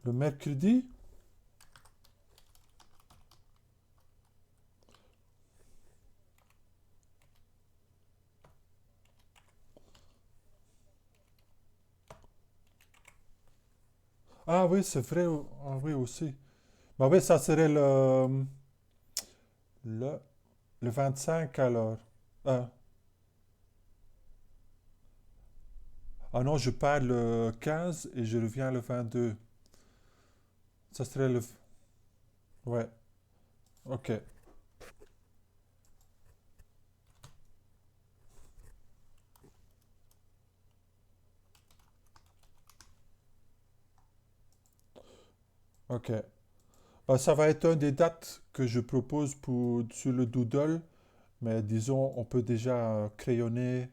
Le mercredi? Ah oui, c'est vrai. Ah oui, aussi. Bah oui, ça serait le, le 25 alors. Ah, ah non, je pars le 15 et je reviens le 22. Ça serait le... Ouais, ok. Ok. Bah, ça va être une des dates que je propose sur le Doodle, mais disons, on peut déjà crayonner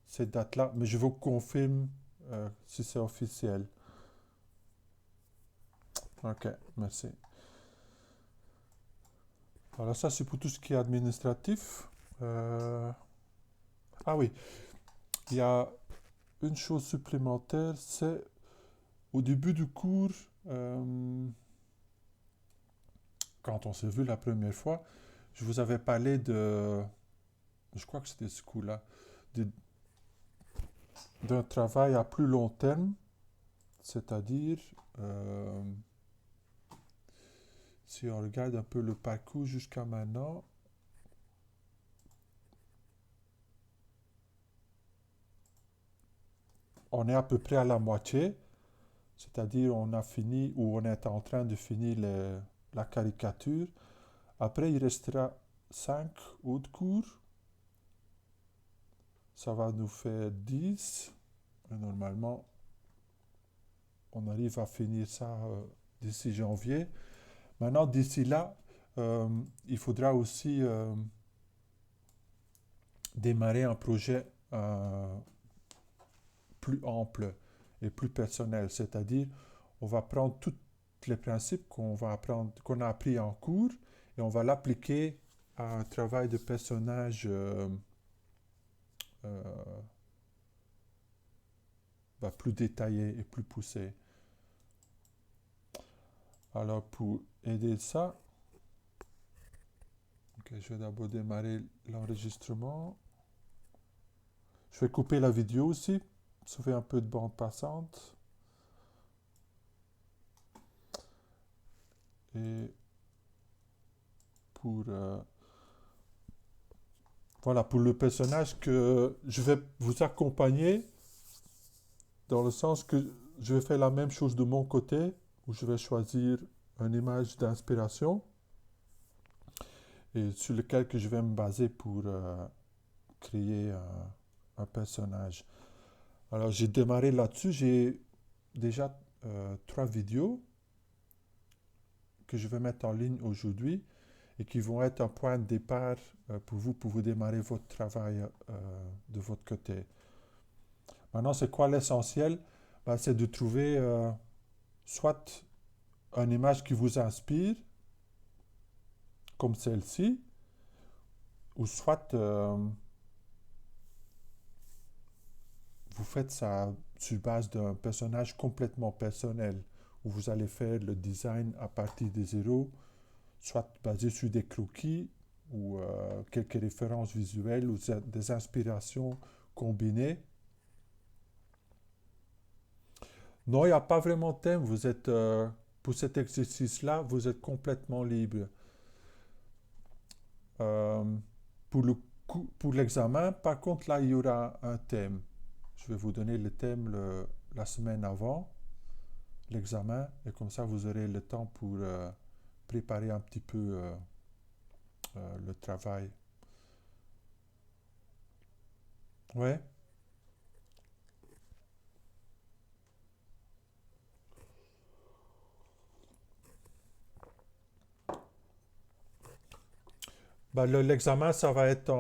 cette date-là, mais je vous confirme si c'est officiel. Ok, merci. Voilà, ça c'est pour tout ce qui est administratif. Euh, Ah oui, il y a une chose supplémentaire, c'est au début du cours, euh, quand on s'est vu la première fois, je vous avais parlé je crois que c'était ce coup-là, de- d'un travail à plus long terme, c'est-à-dire, euh, si on regarde un peu le parcours jusqu'à maintenant, on est à peu près à la moitié, c'est-à-dire on a fini ou on est en train de finir la caricature. Après, il restera 5 autres cours. Ça va nous faire 10. Et normalement, on arrive à finir ça d'ici janvier. Maintenant, d'ici là, il faudra aussi démarrer un projet plus ample et plus personnel. C'est-à-dire, on va prendre tous les principes qu'on va apprendre, qu'on a appris en cours et on va l'appliquer à un travail de personnage euh, plus détaillé et plus poussé. Alors, pour aider ça, ok, je vais d'abord démarrer l'enregistrement. Je vais couper la vidéo aussi. Ça fait un peu de bande passante. Et pour, voilà, pour le personnage que je vais vous accompagner, dans le sens que je vais faire la même chose de mon côté, où je vais choisir une image d'inspiration et sur lequel que je vais me baser pour créer un personnage. Alors j'ai démarré là-dessus, j'ai déjà 3 vidéos que je vais mettre en ligne aujourd'hui et qui vont être un point de départ pour vous démarrer votre travail de votre côté. Maintenant, c'est quoi l'essentiel? Ben, c'est de trouver soit une image qui vous inspire, comme celle-ci, ou soit vous faites ça sur base d'un personnage complètement personnel, où vous allez faire le design à partir de zéro, soit basé sur des croquis ou quelques références visuelles ou des inspirations combinées. Non, il n'y a pas vraiment de thème. Vous êtes, pour cet exercice-là, vous êtes complètement libre. Euh, pour l'examen, par contre, là, il y aura un thème. Je vais vous donner le thème la semaine avant l'examen et comme ça, vous aurez le temps pour préparer un petit peu le travail. Ouais. Ben, l'examen, ça va être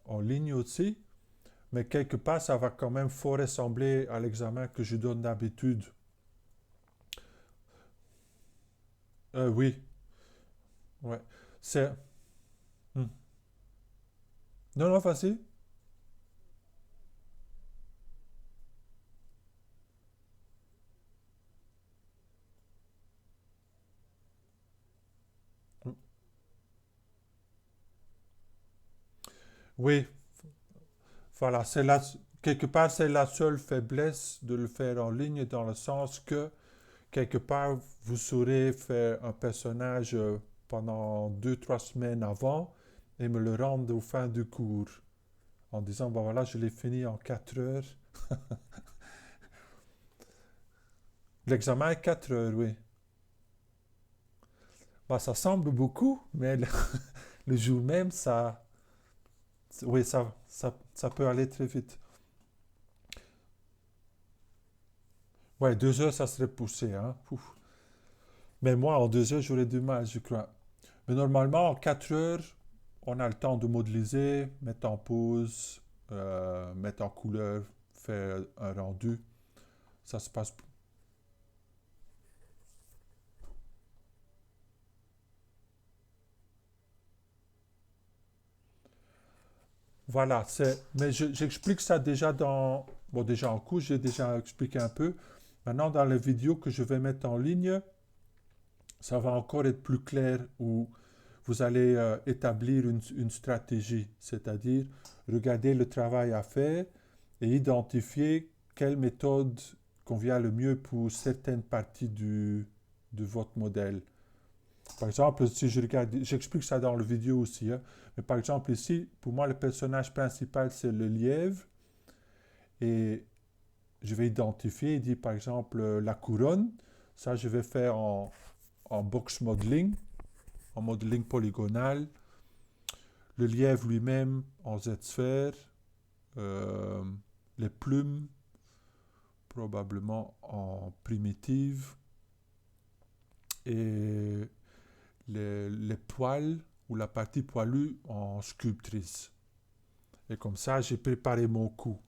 en ligne aussi, mais quelque part, ça va quand même fort ressembler à l'examen que je donne d'habitude. Oui, ouais. C'est... Hmm. Non, non, vas-y. Oui, voilà, quelque part, c'est la seule faiblesse de le faire en ligne dans le sens que, quelque part, vous saurez faire un personnage pendant 2, 3 semaines avant et me le rendre au fin du cours en disant, bon voilà, je l'ai fini en 4 heures. L'examen est 4 heures, oui. Bah, ça semble beaucoup, mais le jour même, oui, ça peut aller très vite. Ouais, 2 heures, ça serait poussé, hein. Ouf. Mais moi, en 2 heures, j'aurais du mal, je crois. Mais normalement, en 4 heures, on a le temps de modéliser, mettre en pause, mettre en couleur, faire un rendu. Ça se passe. Voilà, mais j'explique ça déjà bon, déjà en cours, j'ai déjà expliqué un peu. Maintenant, dans les vidéos que je vais mettre en ligne, ça va encore être plus clair où vous allez établir une stratégie, c'est-à-dire regarder le travail à faire et identifier quelle méthode convient le mieux pour certaines parties de votre modèle. Par exemple, si je regarde, j'explique ça dans la vidéo aussi, hein, mais par exemple ici, pour moi, le personnage principal, c'est le lièvre et je vais identifier, il dit par exemple la couronne, ça je vais faire en box modeling, en modeling polygonal, le lièvre lui-même en Z-sphère, euh, les plumes probablement en primitive et les poils ou la partie poilue en sculptrice. Et comme ça, j'ai préparé mon coup.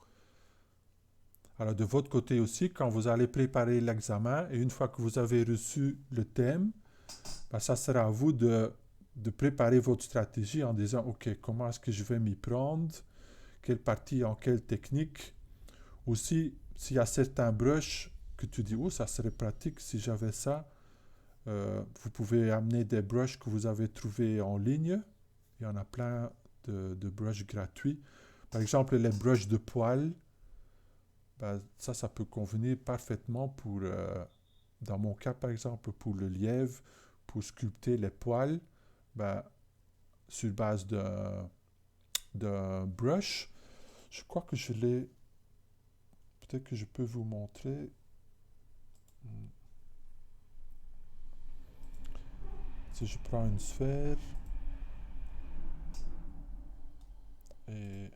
Alors de votre côté aussi, quand vous allez préparer l'examen, et une fois que vous avez reçu le thème, ben, ça sera à vous de préparer votre stratégie en disant, OK, comment est-ce que je vais m'y prendre? Quelle partie en quelle technique? Aussi, s'il y a certains brushes que tu dis, oh, ça serait pratique si j'avais ça, vous pouvez amener des brushes que vous avez trouvés en ligne. Il y en a plein de brushes gratuits. Par exemple, les brushes de poils, ben, ça peut convenir parfaitement pour, dans mon cas par exemple, pour le lièvre, pour sculpter les poils, ben, sur base d'un brush. Je crois que je l'ai, peut-être que je peux vous montrer. Si je prends une sphère et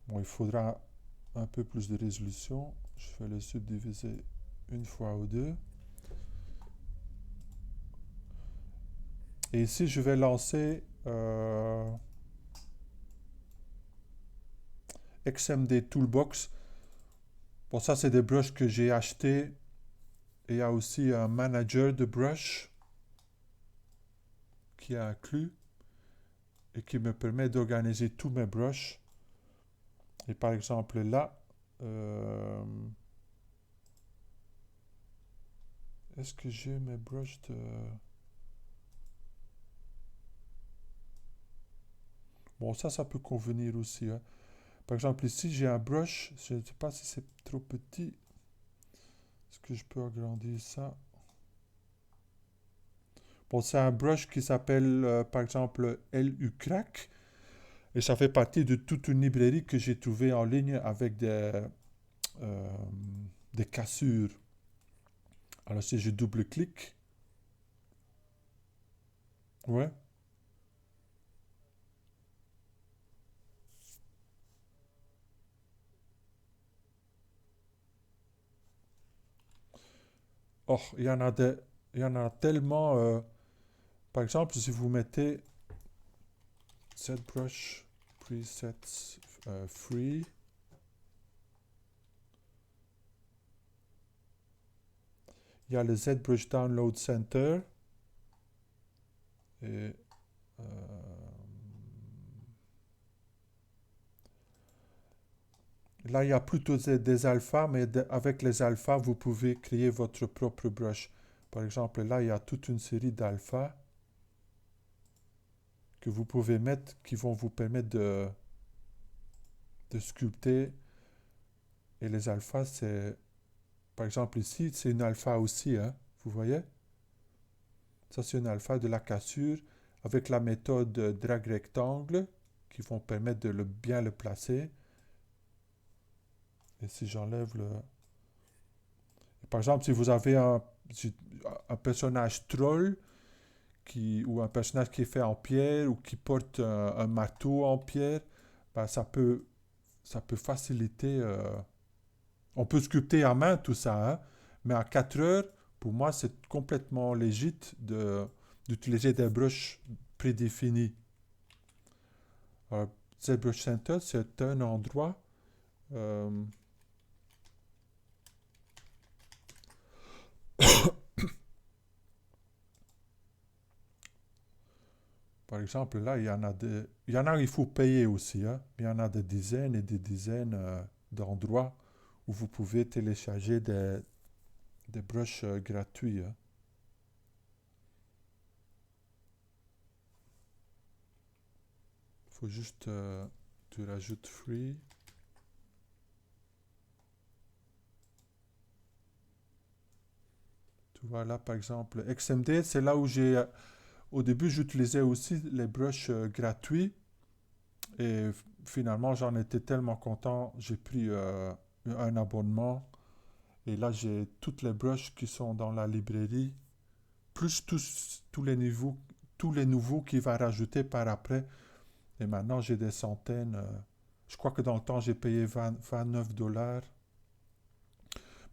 bon, il faudra un peu plus de résolution. Je vais le subdiviser une fois ou deux. Et ici, je vais lancer XMD Toolbox. Bon, ça, c'est des brushes que j'ai achetés. Et il y a aussi un manager de brush qui est inclus et qui me permet d'organiser tous mes brushes. Et par exemple, là, est-ce que j'ai mes brushes de... Bon, ça peut convenir aussi, hein. Par exemple, ici, j'ai un brush. Je ne sais pas si c'est trop petit. Est-ce que je peux agrandir ça? Bon, c'est un brush qui s'appelle, par exemple, LU Crack. Et ça fait partie de toute une librairie que j'ai trouvée en ligne avec euh, des cassures. Alors, si je double-clique, ouais. Oh, il y en a tellement. Par exemple, si vous mettez ZBrush Presets Free, il y a le ZBrush Download Center. Et là, il y a plutôt des alphas, mais avec les alphas, vous pouvez créer votre propre brush. Par exemple, là, il y a toute une série d'alphas que vous pouvez mettre qui vont vous permettre de sculpter. Et les alphas, c'est, par exemple ici, c'est une alpha aussi, hein, vous voyez? Ça, c'est une alpha de la cassure avec la méthode drag rectangle qui vont permettre de bien le placer. Et si j'enlève le... Par exemple, si vous avez un personnage troll ou un personnage qui est fait en pierre ou qui porte un marteau en pierre, ben, ça peut faciliter. On peut sculpter à main tout ça, hein, mais à 4 heures, pour moi, c'est complètement légitime d'utiliser des brushes prédéfinies. ZBrush Center, c'est un endroit euh, par exemple, là, il y en a, il faut payer aussi, hein. Il y en a des dizaines et des dizaines d'endroits où vous pouvez télécharger des brushes gratuits, hein. Il faut juste, tu rajoutes free. Tu vois là, par exemple, XMD, c'est là où au début, j'utilisais aussi les brushes gratuits. Et finalement, j'en étais tellement content, j'ai pris un abonnement. Et là, j'ai toutes les brushes qui sont dans la librairie, plus tous les nouveaux qu'il va rajouter par après. Et maintenant, j'ai des centaines. Je crois que dans le temps, j'ai payé 29 dollars.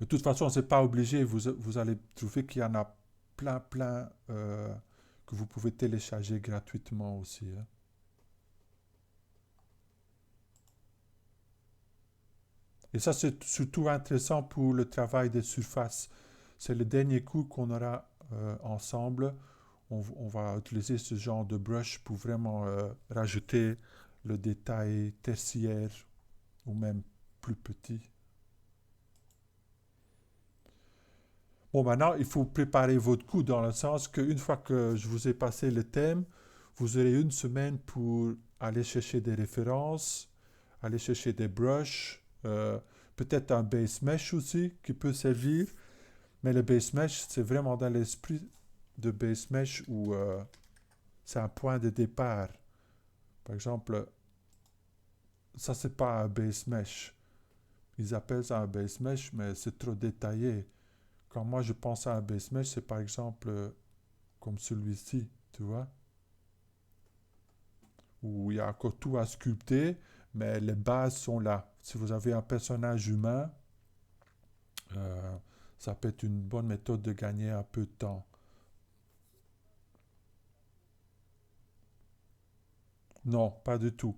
Mais de toute façon, c'est pas obligé. Vous allez trouver qu'il y en a plein que vous pouvez télécharger gratuitement aussi, hein. Et ça, c'est surtout intéressant pour le travail des surfaces. C'est le dernier coup qu'on aura ensemble. On va utiliser ce genre de brush pour vraiment rajouter le détail tertiaire ou même plus petit. Bon, maintenant, il faut préparer votre coup dans le sens qu'une fois que je vous ai passé le thème, vous aurez une semaine pour aller chercher des références, aller chercher des brushes, peut-être un base mesh aussi qui peut servir. Mais le base mesh, c'est vraiment dans l'esprit de base mesh où c'est un point de départ. Par exemple, ça, c'est pas un base mesh. Ils appellent ça un base mesh, mais c'est trop détaillé. Quand moi, je pense à un base mesh, c'est par exemple comme celui-ci, tu vois, où il y a encore tout à sculpter, mais les bases sont là. Si vous avez un personnage humain, euh, ça peut être une bonne méthode de gagner un peu de temps. Non, pas du tout.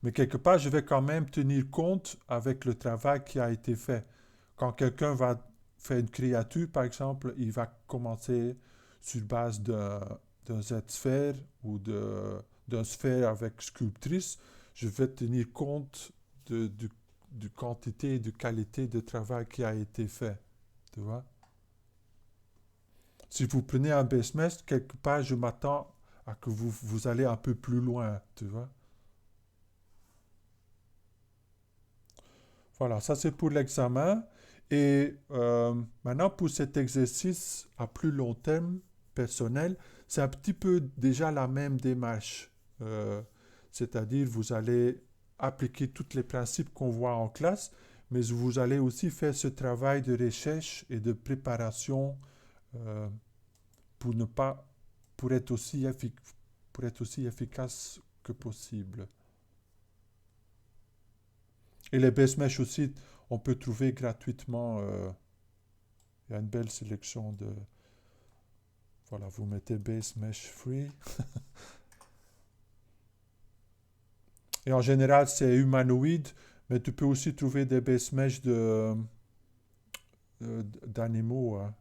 Mais quelque part, je vais quand même tenir compte avec le travail qui a été fait. Quand quelqu'un va faire une créature, par exemple, il va commencer sur base d'un Z-sphère ou d'un sphère avec sculptrice. Je vais tenir compte de quantité et de qualité de travail qui a été fait. Tu vois? Si vous prenez un base mesh, quelque part, je m'attends à que vous allez un peu plus loin. Tu vois? Voilà, ça c'est pour l'examen. Et maintenant, pour cet exercice à plus long terme, personnel, c'est un petit peu déjà la même démarche. Euh, C'est-à-dire, vous allez appliquer tous les principes qu'on voit en classe, mais vous allez aussi faire ce travail de recherche et de préparation euh, pour ne pas, pour être aussi efficace que possible. Et les base mesh aussi, on peut trouver gratuitement. Il y a une belle sélection de... Voilà, vous mettez base mesh free. Et en général, c'est humanoïde, mais tu peux aussi trouver des base mesh d'animaux, hein.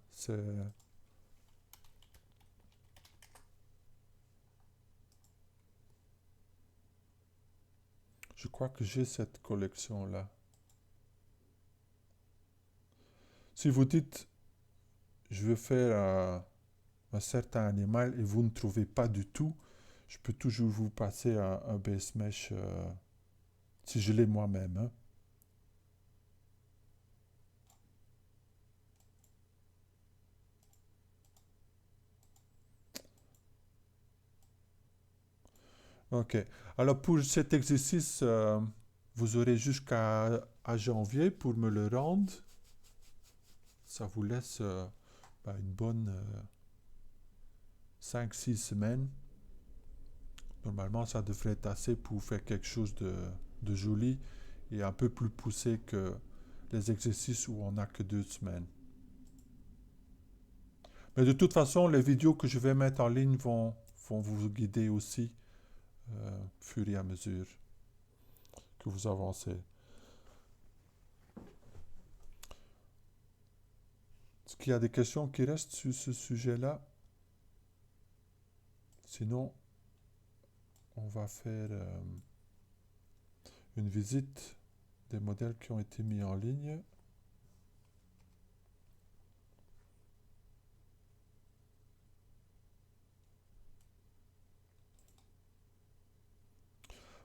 Je crois que j'ai cette collection-là. Si vous dites, je veux faire un certain animal et vous ne trouvez pas du tout, Je peux toujours vous passer un base mesh si je l'ai moi-même, hein. Ok. Alors pour cet exercice, vous aurez jusqu'à à janvier pour me le rendre. Ça vous laisse une bonne 5-6 semaines. Normalement, ça devrait être assez pour faire quelque chose de joli et un peu plus poussé que les exercices où on n'a que 2 semaines. Mais de toute façon, les vidéos que je vais mettre en ligne vont vous guider aussi au fur et à mesure que vous avancez. Est-ce qu'il y a des questions qui restent sur ce sujet-là? Sinon, on va faire une visite des modèles qui ont été mis en ligne.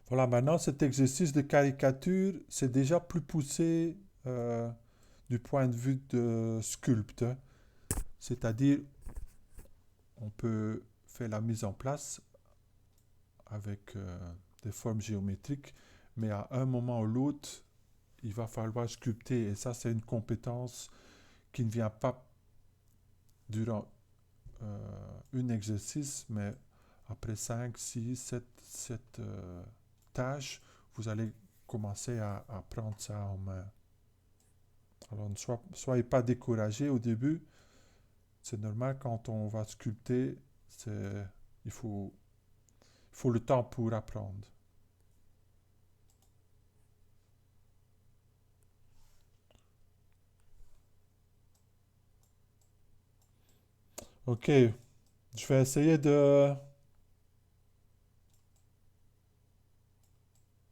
Voilà, maintenant cet exercice de caricature, c'est déjà plus poussé du point de vue de sculpte, hein. C'est-à-dire, on peut faire la mise en place avec des formes géométriques, mais à un moment ou l'autre, il va falloir sculpter. Et ça, c'est une compétence qui ne vient pas durant un exercice, mais après 5, 6, 7 tâches, vous allez commencer à prendre ça en main. Alors ne soyez pas découragés au début. C'est normal quand on va sculpter, il faut le temps pour apprendre. Ok, je vais essayer de...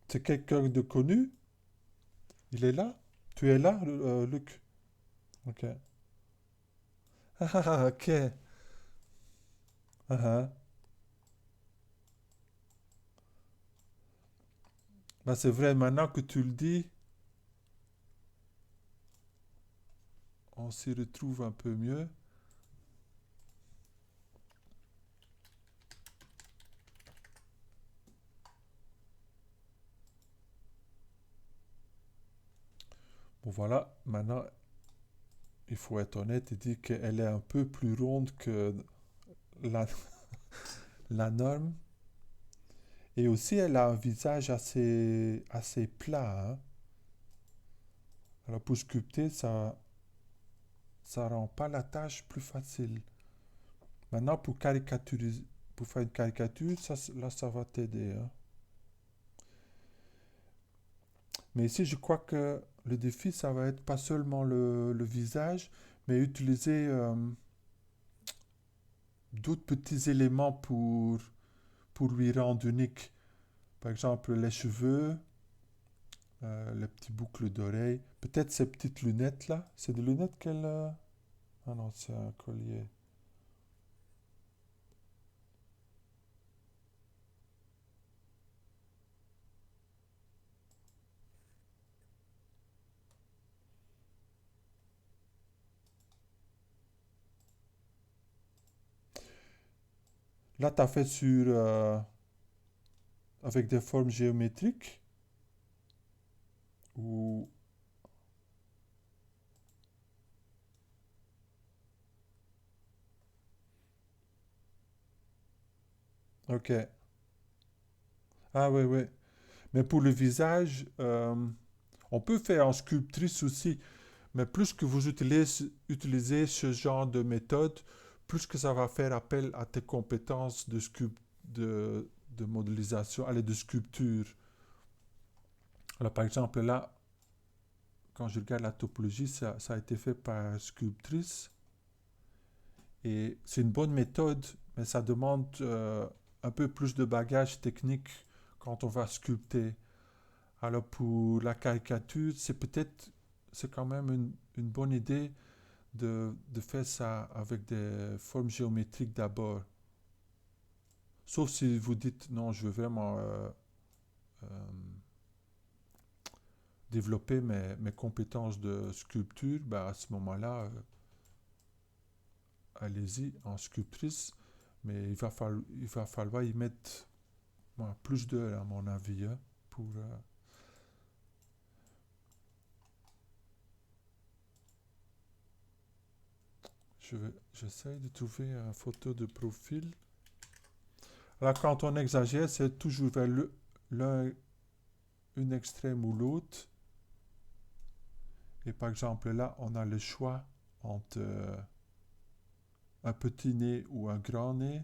C'est quelqu'un de connu? Il est là? Tu es là, Luc? Ok. Ah, ok. Ah, ah. Ben, c'est vrai, maintenant que tu le dis, on s'y retrouve un peu mieux. Bon voilà, maintenant il faut être honnête et dire qu'elle est un peu plus ronde que la, la norme. Et aussi elle a un visage assez plat, hein. Alors pour sculpter, ça rend pas la tâche plus facile. Maintenant pour caricaturiser, pour faire une caricature, là ça va t'aider, hein. Mais ici je crois que le défi ça va être pas seulement le visage, mais utiliser d'autres petits éléments pour lui rendre unique. Par exemple, les cheveux, les petites boucles d'oreilles, peut-être ces petites lunettes là. C'est des lunettes qu'elle a. Ah non, c'est un collier. Là, tu as fait avec des formes géométriques ou. Ok. Ah oui, oui. Mais pour le visage, on peut faire en sculptrice aussi. Mais plus que vous utilisez ce genre de méthode, plus que ça va faire appel à tes compétences de modélisation, allez, de sculpture. Alors, par exemple, là, quand je regarde la topologie, ça a été fait par Sculptrice. Et c'est une bonne méthode, mais ça demande un peu plus de bagage technique quand on va sculpter. Alors, pour la caricature, c'est quand même une bonne idée de faire ça avec des formes géométriques d'abord. Sauf si vous dites non, je veux vraiment euh, développer mes compétences de sculpture, ben à ce moment-là, allez-y en sculptrice, mais il va falloir y mettre plus d'heures, à mon avis, hein, pour... j'essaie de trouver une photo de profil. Alors, quand on exagère, c'est toujours vers l'un, une extrême ou l'autre. Et par exemple, là, on a le choix entre un petit nez ou un grand nez.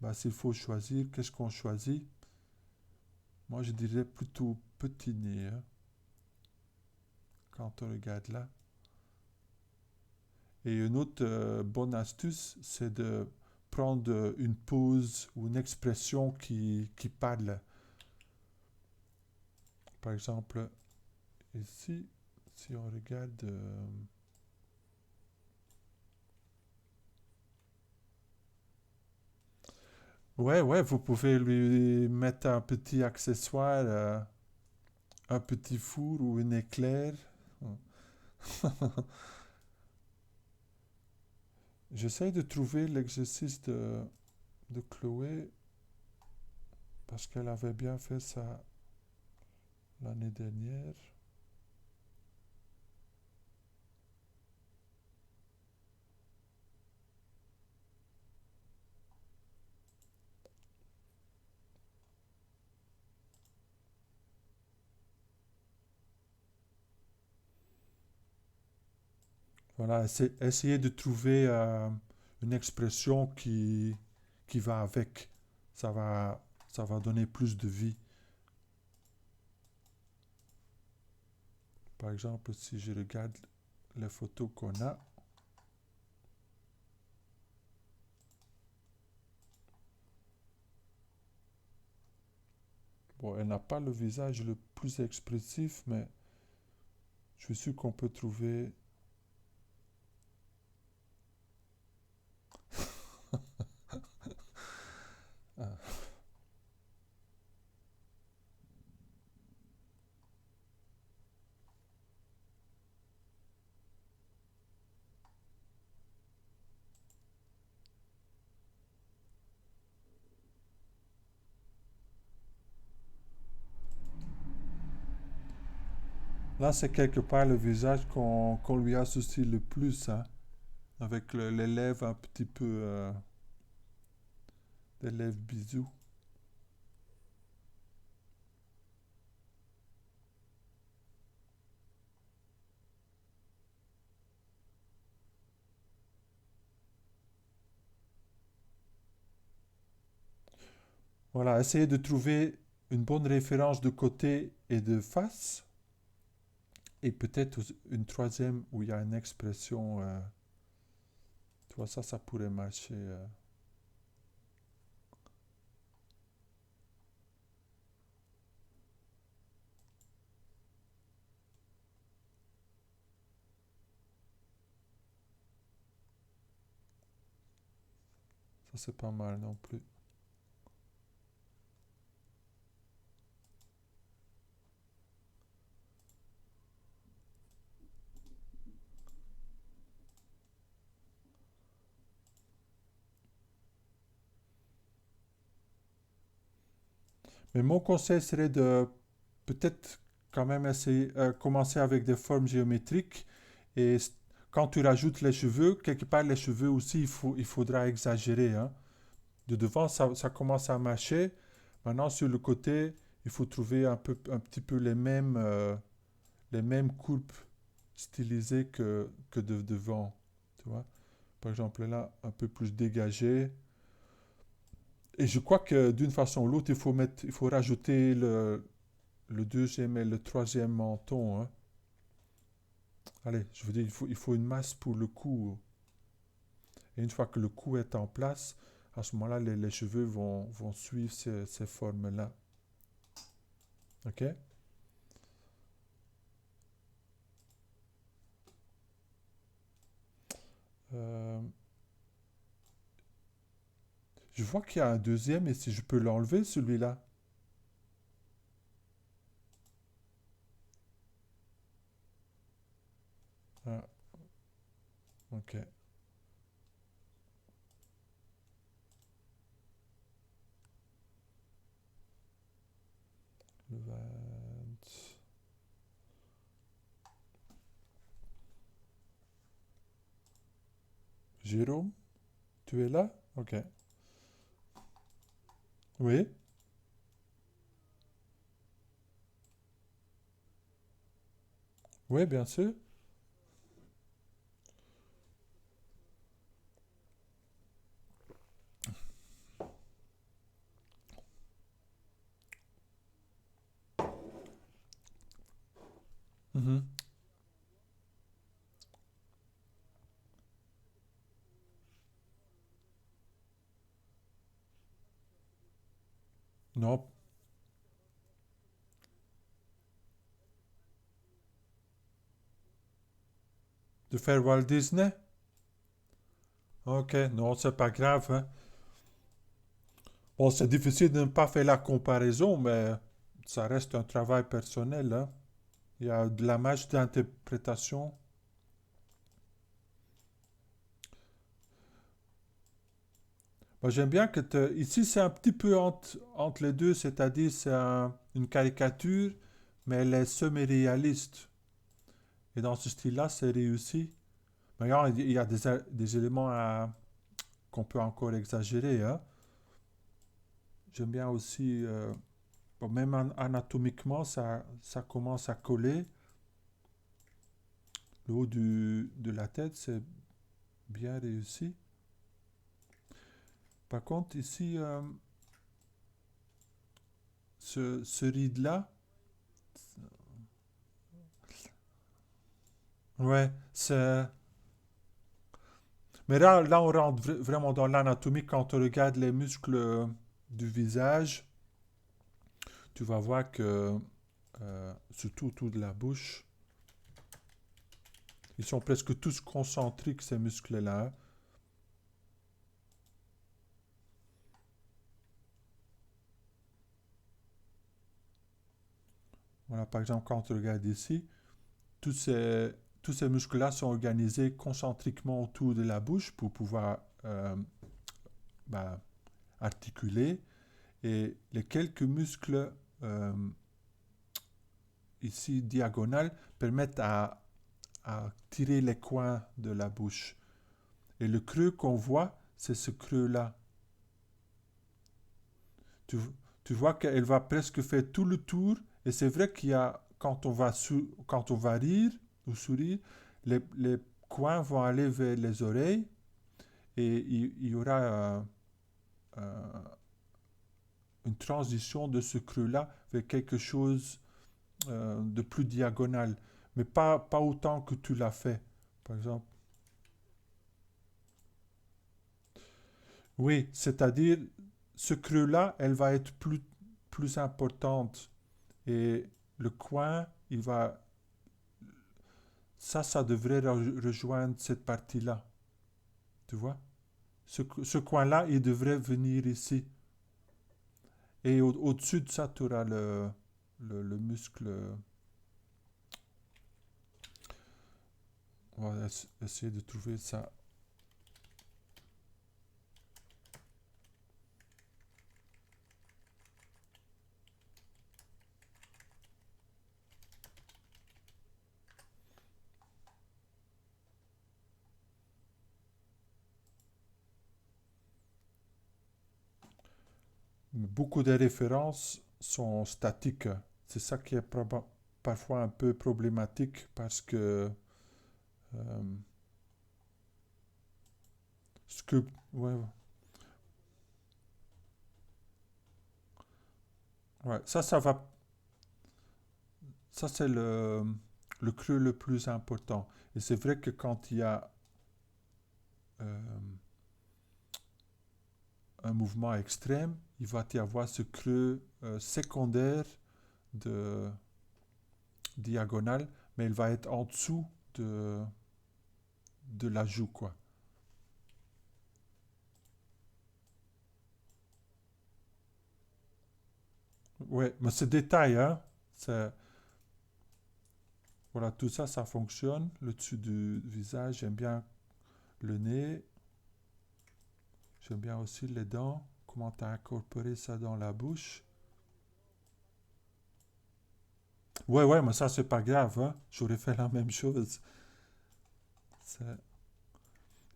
Ben, s'il faut choisir, qu'est-ce qu'on choisit? Moi, je dirais plutôt petit nez, hein, quand on regarde là. Et une autre bonne astuce, c'est de prendre une pose ou une expression qui parle. Par exemple, ici, si on regarde... ouais, ouais, vous pouvez lui mettre un petit accessoire, un petit four ou une éclair. J'essaie de trouver l'exercice de Chloé parce qu'elle avait bien fait ça l'année dernière. Voilà, essayez de trouver une expression qui va avec. Ça va, ça va donner plus de vie. Par exemple, si je regarde les photos qu'on a, bon, elle n'a pas le visage le plus expressif, mais je suis sûr qu'on peut trouver. Ah. Là, c'est quelque part le visage qu'on lui associe le plus, hein, avec les lèvres un petit peu, des lèvres bisous. Voilà, essayez de trouver une bonne référence de côté et de face, et peut-être une troisième où il y a une expression. Tu vois, ça pourrait marcher. Ça, c'est pas mal non plus. Mais mon conseil serait de peut-être quand même essayer, commencer avec des formes géométriques. Et quand tu rajoutes les cheveux, quelque part les cheveux aussi, il faudra exagérer, hein. De devant, ça commence à marcher. Maintenant, sur le côté, il faut trouver un petit peu les mêmes courbes stylisées que de devant. Tu vois? Par exemple, là, un peu plus dégagé. Et je crois que d'une façon ou l'autre, il faut rajouter le deuxième et le troisième menton, hein. Allez, je veux dire, il faut une masse pour le cou. Et une fois que le cou est en place, à ce moment-là, les cheveux vont suivre ces formes-là. OK? Euh, Je vois qu'il y a un deuxième et si je peux l'enlever, celui-là. Ah, ok. Le 20. Jérôme, tu es là? Ok. Oui, oui, bien sûr. Mhm. Non, de faire Walt Disney? Ok, non, c'est pas grave, hein. Bon, c'est difficile de ne pas faire la comparaison, mais ça reste un travail personnel, hein. Il y a de la marge d'interprétation. Moi, j'aime bien que ici, c'est un petit peu entre les deux, c'est-à-dire c'est une caricature, mais elle est semi-réaliste. Et dans ce style-là, c'est réussi. Mais regarde, il y a des éléments qu'on peut encore exagérer, hein. J'aime bien aussi, bon, même anatomiquement, ça commence à coller. Le haut de la tête, c'est bien réussi. Par contre, ici, ce ride-là, ouais, c'est... Mais là on rentre vraiment dans l'anatomie. Quand on regarde les muscles du visage, tu vas voir que, surtout autour de la bouche, ils sont presque tous concentriques, ces muscles-là. Voilà, par exemple, quand on regarde ici, tous ces, tous ces muscles-là sont organisés concentriquement autour de la bouche pour pouvoir bah, articuler. Et les quelques muscles ici diagonales permettent à tirer les coins de la bouche. Et le creux qu'on voit, c'est ce creux-là. Tu, tu vois qu'elle va presque faire tout le tour. Et c'est vrai qu'il y a, quand on va rire ou sourire, les coins vont aller vers les oreilles et il y aura euh, une transition de ce creux-là vers quelque chose de plus diagonal. Mais pas autant que tu l'as fait, par exemple. Oui, c'est-à-dire, ce creux-là, elle va être plus importante. Et le coin, il va... Ça devrait rejoindre cette partie-là. Tu vois? Ce coin-là, il devrait venir ici. Et au-dessus de ça, tu auras le muscle. On va essayer de trouver ça. Beaucoup des références sont statiques. C'est ça qui est parfois un peu problématique parce que euh, ce que ouais, ouais, ça va, ça c'est le creux le plus important. Et c'est vrai que quand il y a euh, un mouvement extrême, il va y avoir ce creux secondaire de diagonale, mais il va être en dessous de, de la joue, quoi. Ouais, mais c'est détail, hein. C'est- Voilà, tout ça, ça fonctionne. Le dessus du visage, j'aime bien le nez. J'aime bien aussi les dents. Comment tu as incorporé ça dans la bouche. Ouais, ouais, mais ça, c'est pas grave, hein. J'aurais fait la même chose. C'est-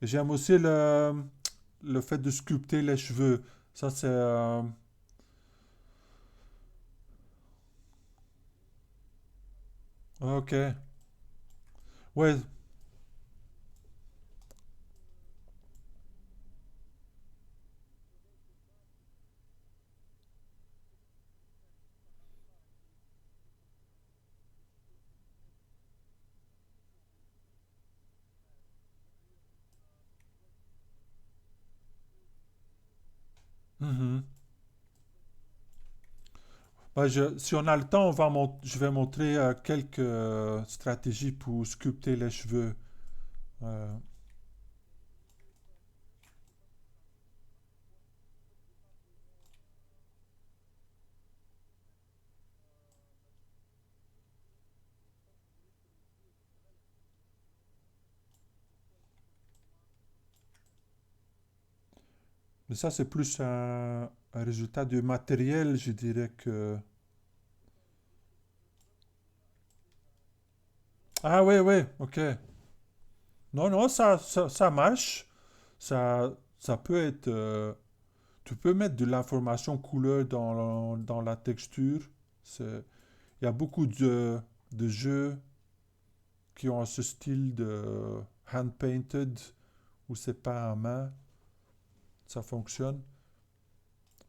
Et j'aime aussi le fait de sculpter les cheveux. Ça, c'est... ok. Ouais. Mhm. Bah, si on a le temps, je vais montrer quelques stratégies pour sculpter les cheveux. Euh, mais ça, c'est plus un résultat du matériel, je dirais que... Ah ouais, ouais, ok. Non, non, ça marche. Ça peut être... tu peux mettre de l'information couleur dans la texture. Il y a beaucoup de jeux qui ont ce style de hand-painted où c'est pas à main. Ça fonctionne.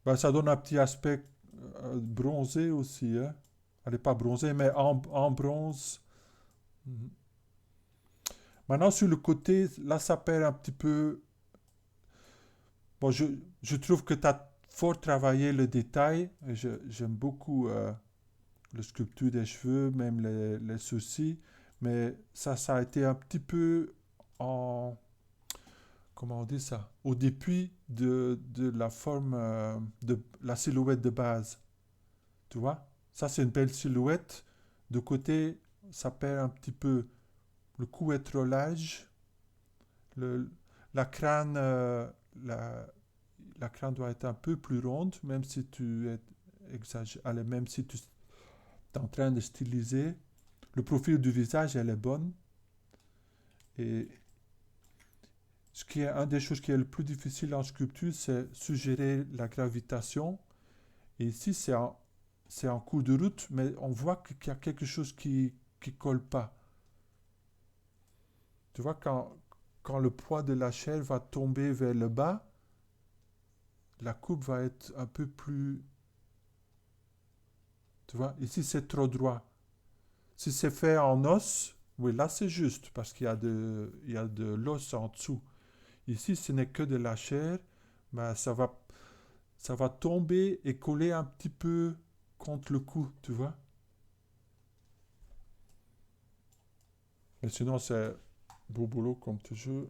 Ben, ça donne un petit aspect bronzé aussi. Hein. Elle n'est pas bronzée, mais en bronze. Mhm. Maintenant, sur le côté, là, ça perd un petit peu. Bon, je trouve que tu as fort travaillé le détail. J'aime beaucoup la sculpture des cheveux, même les sourcils. Mais ça a été un petit peu en... Comment on dit ça? Au début de la forme, de la silhouette de base. Tu vois? Ça, c'est une belle silhouette. De côté, ça perd un petit peu. Le cou est trop large. Le, la crâne, la, la crâne doit être un peu plus ronde, même si tu es allez, même si tu es en train de styliser. Le profil du visage, elle est bonne. Et ce qui est une des choses qui est le plus difficile en sculpture, c'est suggérer la gravitation. Et ici, c'est en cours de route, mais on voit qu'il y a quelque chose qui colle pas. Tu vois, quand le poids de la chair va tomber vers le bas, la coupe va être un peu plus... Tu vois, ici c'est trop droit. Si c'est fait en os, oui, là c'est juste, parce il y a de l'os en dessous. Ici, ce n'est que de la chair, mais ça va tomber et coller un petit peu contre le cou, tu vois. Mais sinon, c'est beau boulot comme toujours.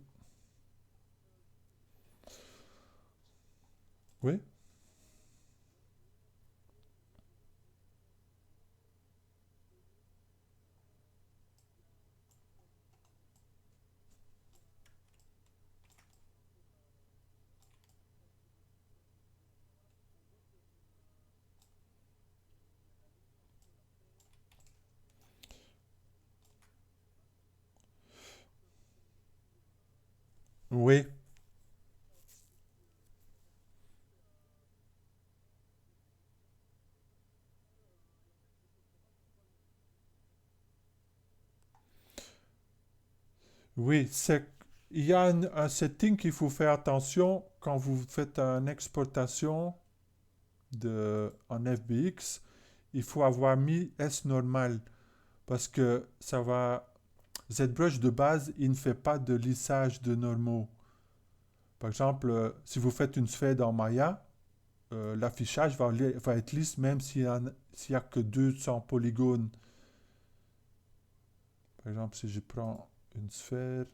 Oui, oui, oui. Il y a un setting qu'il faut faire attention quand vous faites une exportation en FBX. Il faut avoir mis S normal parce que ça va. ZBrush de base, il ne fait pas de lissage de normaux. Par exemple, si vous faites une sphère dans Maya, l'affichage va être lisse même s'il n'y a que 200 polygones. Par exemple, si je prends une sphère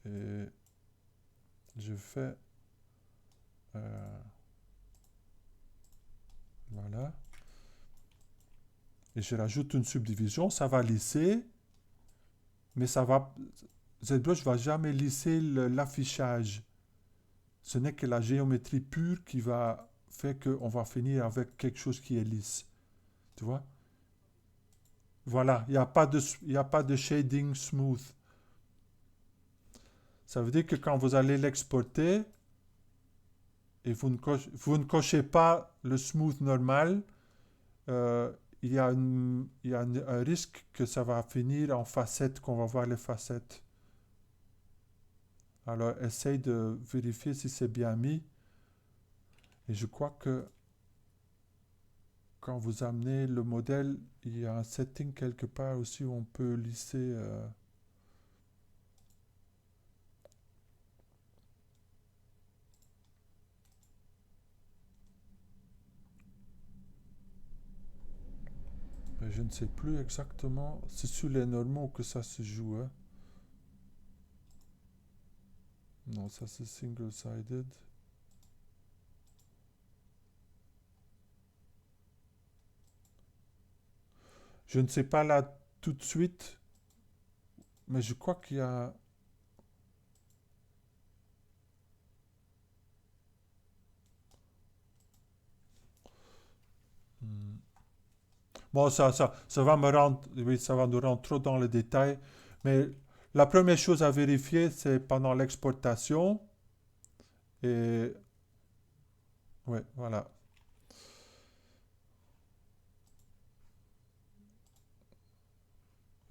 et je fais... euh, voilà. et je rajoute une subdivision, ça va lisser, mais ça va, ZBrush ne va jamais lisser l'affichage. Ce n'est que la géométrie pure qui va faire qu'on va finir avec quelque chose qui est lisse. Tu vois? Voilà, il y a pas de shading smooth. Ça veut dire que quand vous allez l'exporter et vous ne cochez pas le smooth normal, euh, il y a un risque que ça va finir en facettes, qu'on va voir les facettes. Alors, essaye de vérifier si c'est bien mis. Et je crois que quand vous amenez le modèle, il y a un setting quelque part aussi où on peut lisser. Mais je ne sais plus exactement. C'est sur les normaux que ça se joue. Hein. Non, ça c'est single-sided. Je ne sais pas là tout de suite, mais je crois qu'il y a... Hmm. Bon, ça va me rendre, oui, ça va nous rendre trop dans les détails, mais la première chose à vérifier, c'est pendant l'exportation, et ouais, voilà.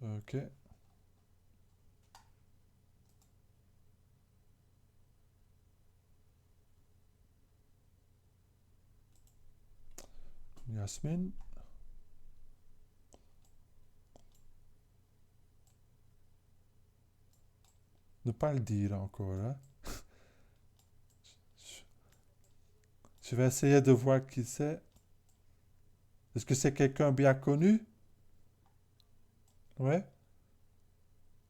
Ok. Yasmine, ne pas le dire encore, hein. Je je vais essayer de voir qui c'est. Est-ce que c'est quelqu'un bien connu? Ouais.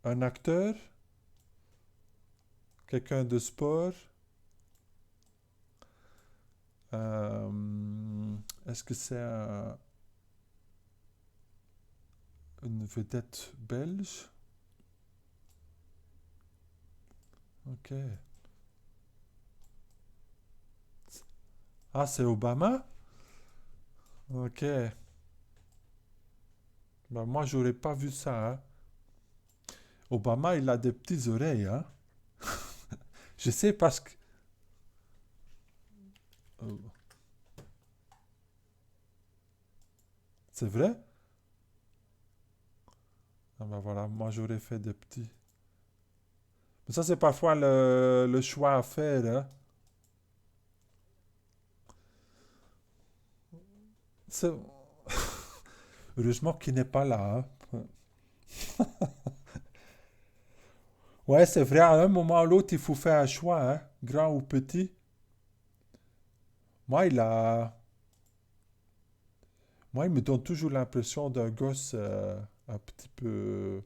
Un acteur? Quelqu'un de sport? Est-ce que c'est une vedette belge? Ok. Ah, c'est Obama? Ok. Ben, moi, j'aurais pas vu ça, hein. Obama, il a des petites oreilles, hein. Je sais parce que... euh, c'est vrai? Ah ben voilà, moi, j'aurais fait des petits. Mais ça, c'est parfois le choix à faire, hein. C'est- Heureusement qu'il n'est pas là, hein. Ouais, c'est vrai, à un moment ou l'autre, il faut faire un choix, hein, grand ou petit. Moi, moi, il me donne toujours l'impression d'un gosse un petit peu,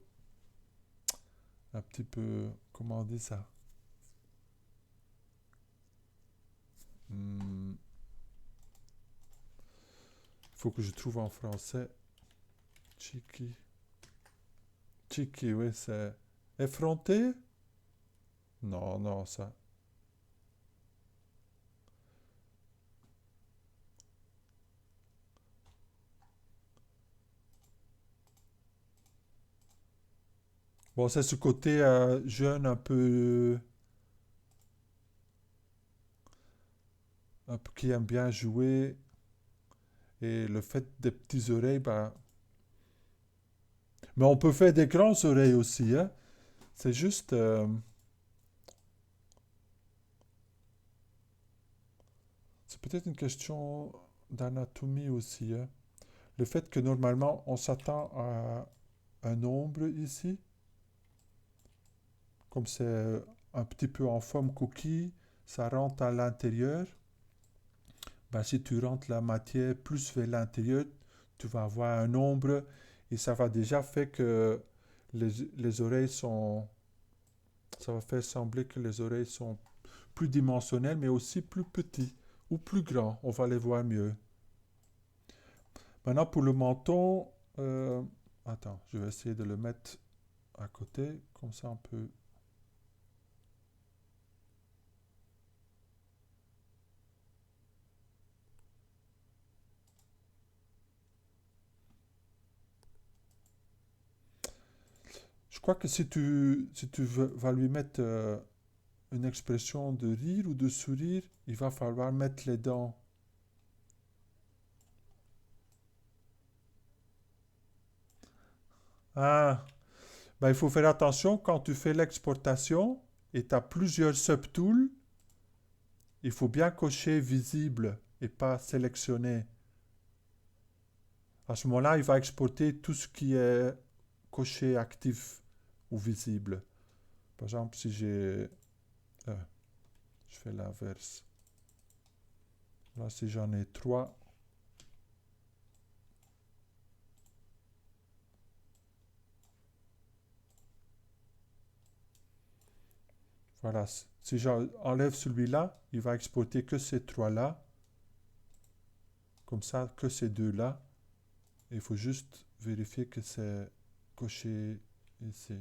comment on dit ça? Hmm, faut que je trouve en français. Cheeky. Cheeky, oui, c'est effronté? Non, non, ça. Bon, c'est ce côté jeune un peu qui aime bien jouer et le fait des petites oreilles, bah. Mais on peut faire des grandes oreilles aussi, hein. C'est juste, c'est peut-être une question d'anatomie aussi, hein. Le fait que normalement on s'attend à un nombre ici, comme c'est un petit peu en forme cookie, ça rentre à l'intérieur. Ben, si tu rentres la matière plus vers l'intérieur, tu vas avoir un nombre et ça va déjà faire que les oreilles sont... Ça va faire sembler que les oreilles sont plus dimensionnelles, mais aussi plus petits ou plus grands. On va les voir mieux. Maintenant, pour le menton, Euh, attends, je vais essayer de le mettre à côté, comme ça on peut... Je crois que vas lui mettre une expression de rire ou de sourire, il va falloir mettre les dents. Ah, ben, il faut faire attention quand tu fais l'exportation et tu as plusieurs subtools, il faut bien cocher visible et pas sélectionner. À ce moment-là, il va exporter tout ce qui est coché actif ou visible. Par exemple, si j'ai... je fais l'inverse. Là, si j'en ai trois, voilà. Si j'enlève celui-là, il va exporter que ces trois-là. Comme ça, que ces deux-là. Il faut juste vérifier que c'est coché ici.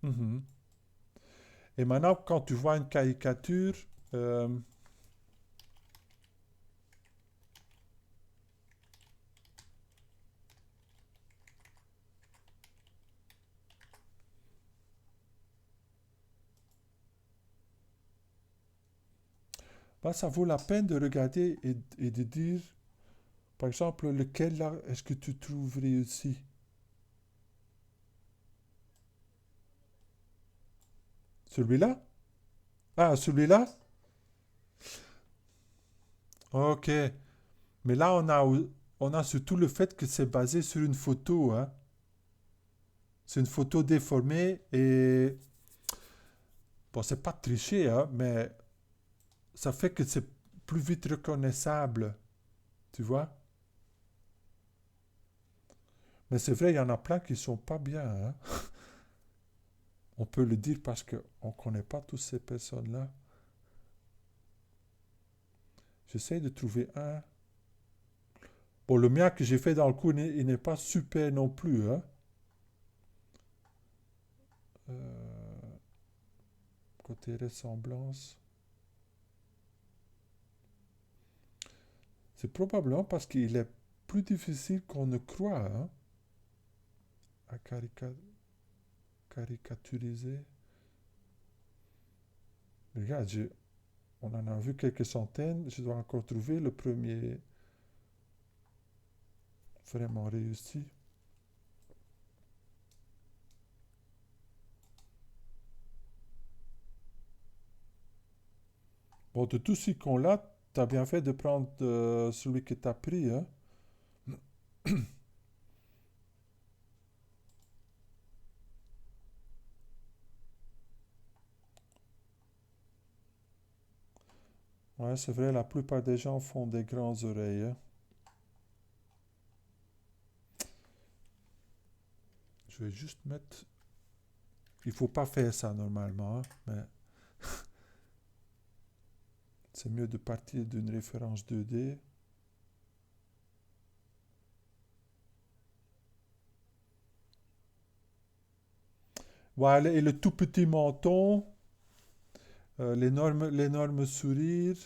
Mhm. Et maintenant, quand tu vois une caricature, euh, ben, ça vaut la peine de regarder et de dire, par exemple, lequel là est-ce que tu trouves réussi? Celui-là? Ah, celui-là? Ok. Mais là, on a surtout le fait que c'est basé sur une photo, hein. C'est une photo déformée et bon, c'est pas triché, hein, mais ça fait que c'est plus vite reconnaissable, tu vois. Mais c'est vrai, il y en a plein qui sont pas bien, hein. On peut le dire parce qu'on ne connaît pas toutes ces personnes-là. J'essaie de trouver un. Bon, le mien que j'ai fait dans le cours, il n'est pas super non plus, hein. Euh, côté ressemblance. C'est probablement parce qu'il est plus difficile qu'on ne croit, hein, à caricaturiser. Regarde, on en a vu quelques centaines. Je dois encore trouver le premier vraiment réussi. Bon, de tous ces cons-là, tu as bien fait de prendre celui que tu as pris, hein. Ouais, c'est vrai, la plupart des gens font des grandes oreilles, hein. Je vais juste mettre... Il faut pas faire ça normalement, hein, mais c'est mieux de partir d'une référence 2D. Voilà, et le tout petit menton, l'énorme sourire.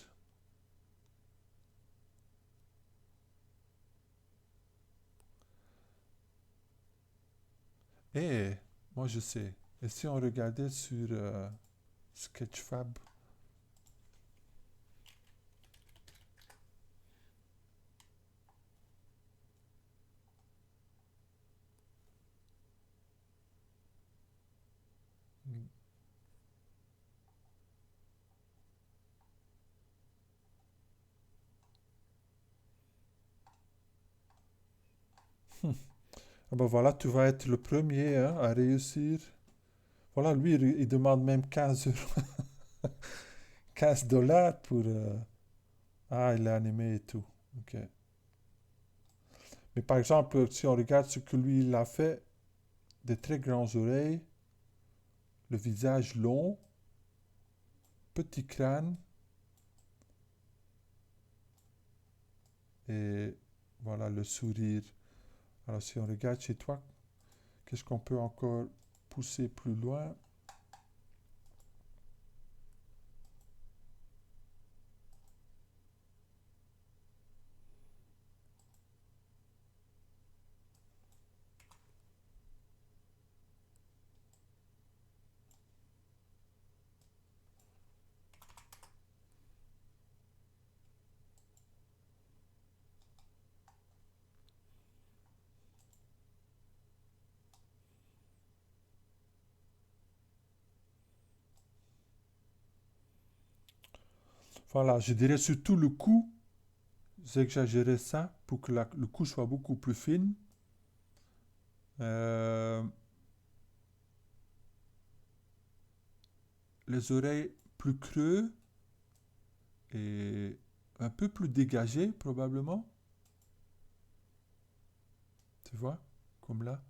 Et moi je sais. Et si on regardait sur Sketchfab? Ah ben voilà, tu vas être le premier, hein, à réussir. Voilà, lui, il demande même 15 euros, 15 dollars pour... Ah, il est animé et tout. Ok. Mais par exemple, si on regarde ce que lui, il a fait, des très grandes oreilles, le visage long, petit crâne, et voilà le sourire. Alors si on regarde chez toi, qu'est-ce qu'on peut encore pousser plus loin? Voilà, je dirais surtout le cou, j'exagérais ça pour que le cou soit beaucoup plus fin. Euh, les oreilles plus creux et un peu plus dégagées probablement, tu vois, comme là.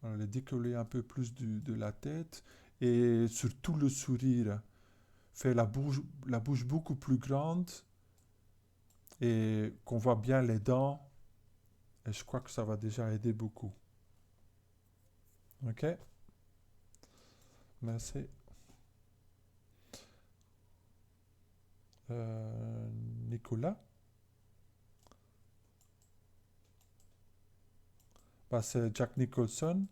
Alors, les décoller un peu plus de la tête et surtout le sourire. Faire la bouche beaucoup plus grande et qu'on voit bien les dents. Et je crois que ça va déjà aider beaucoup. Ok? Merci. Nicolas? Bah, c'est Jack Nicholson.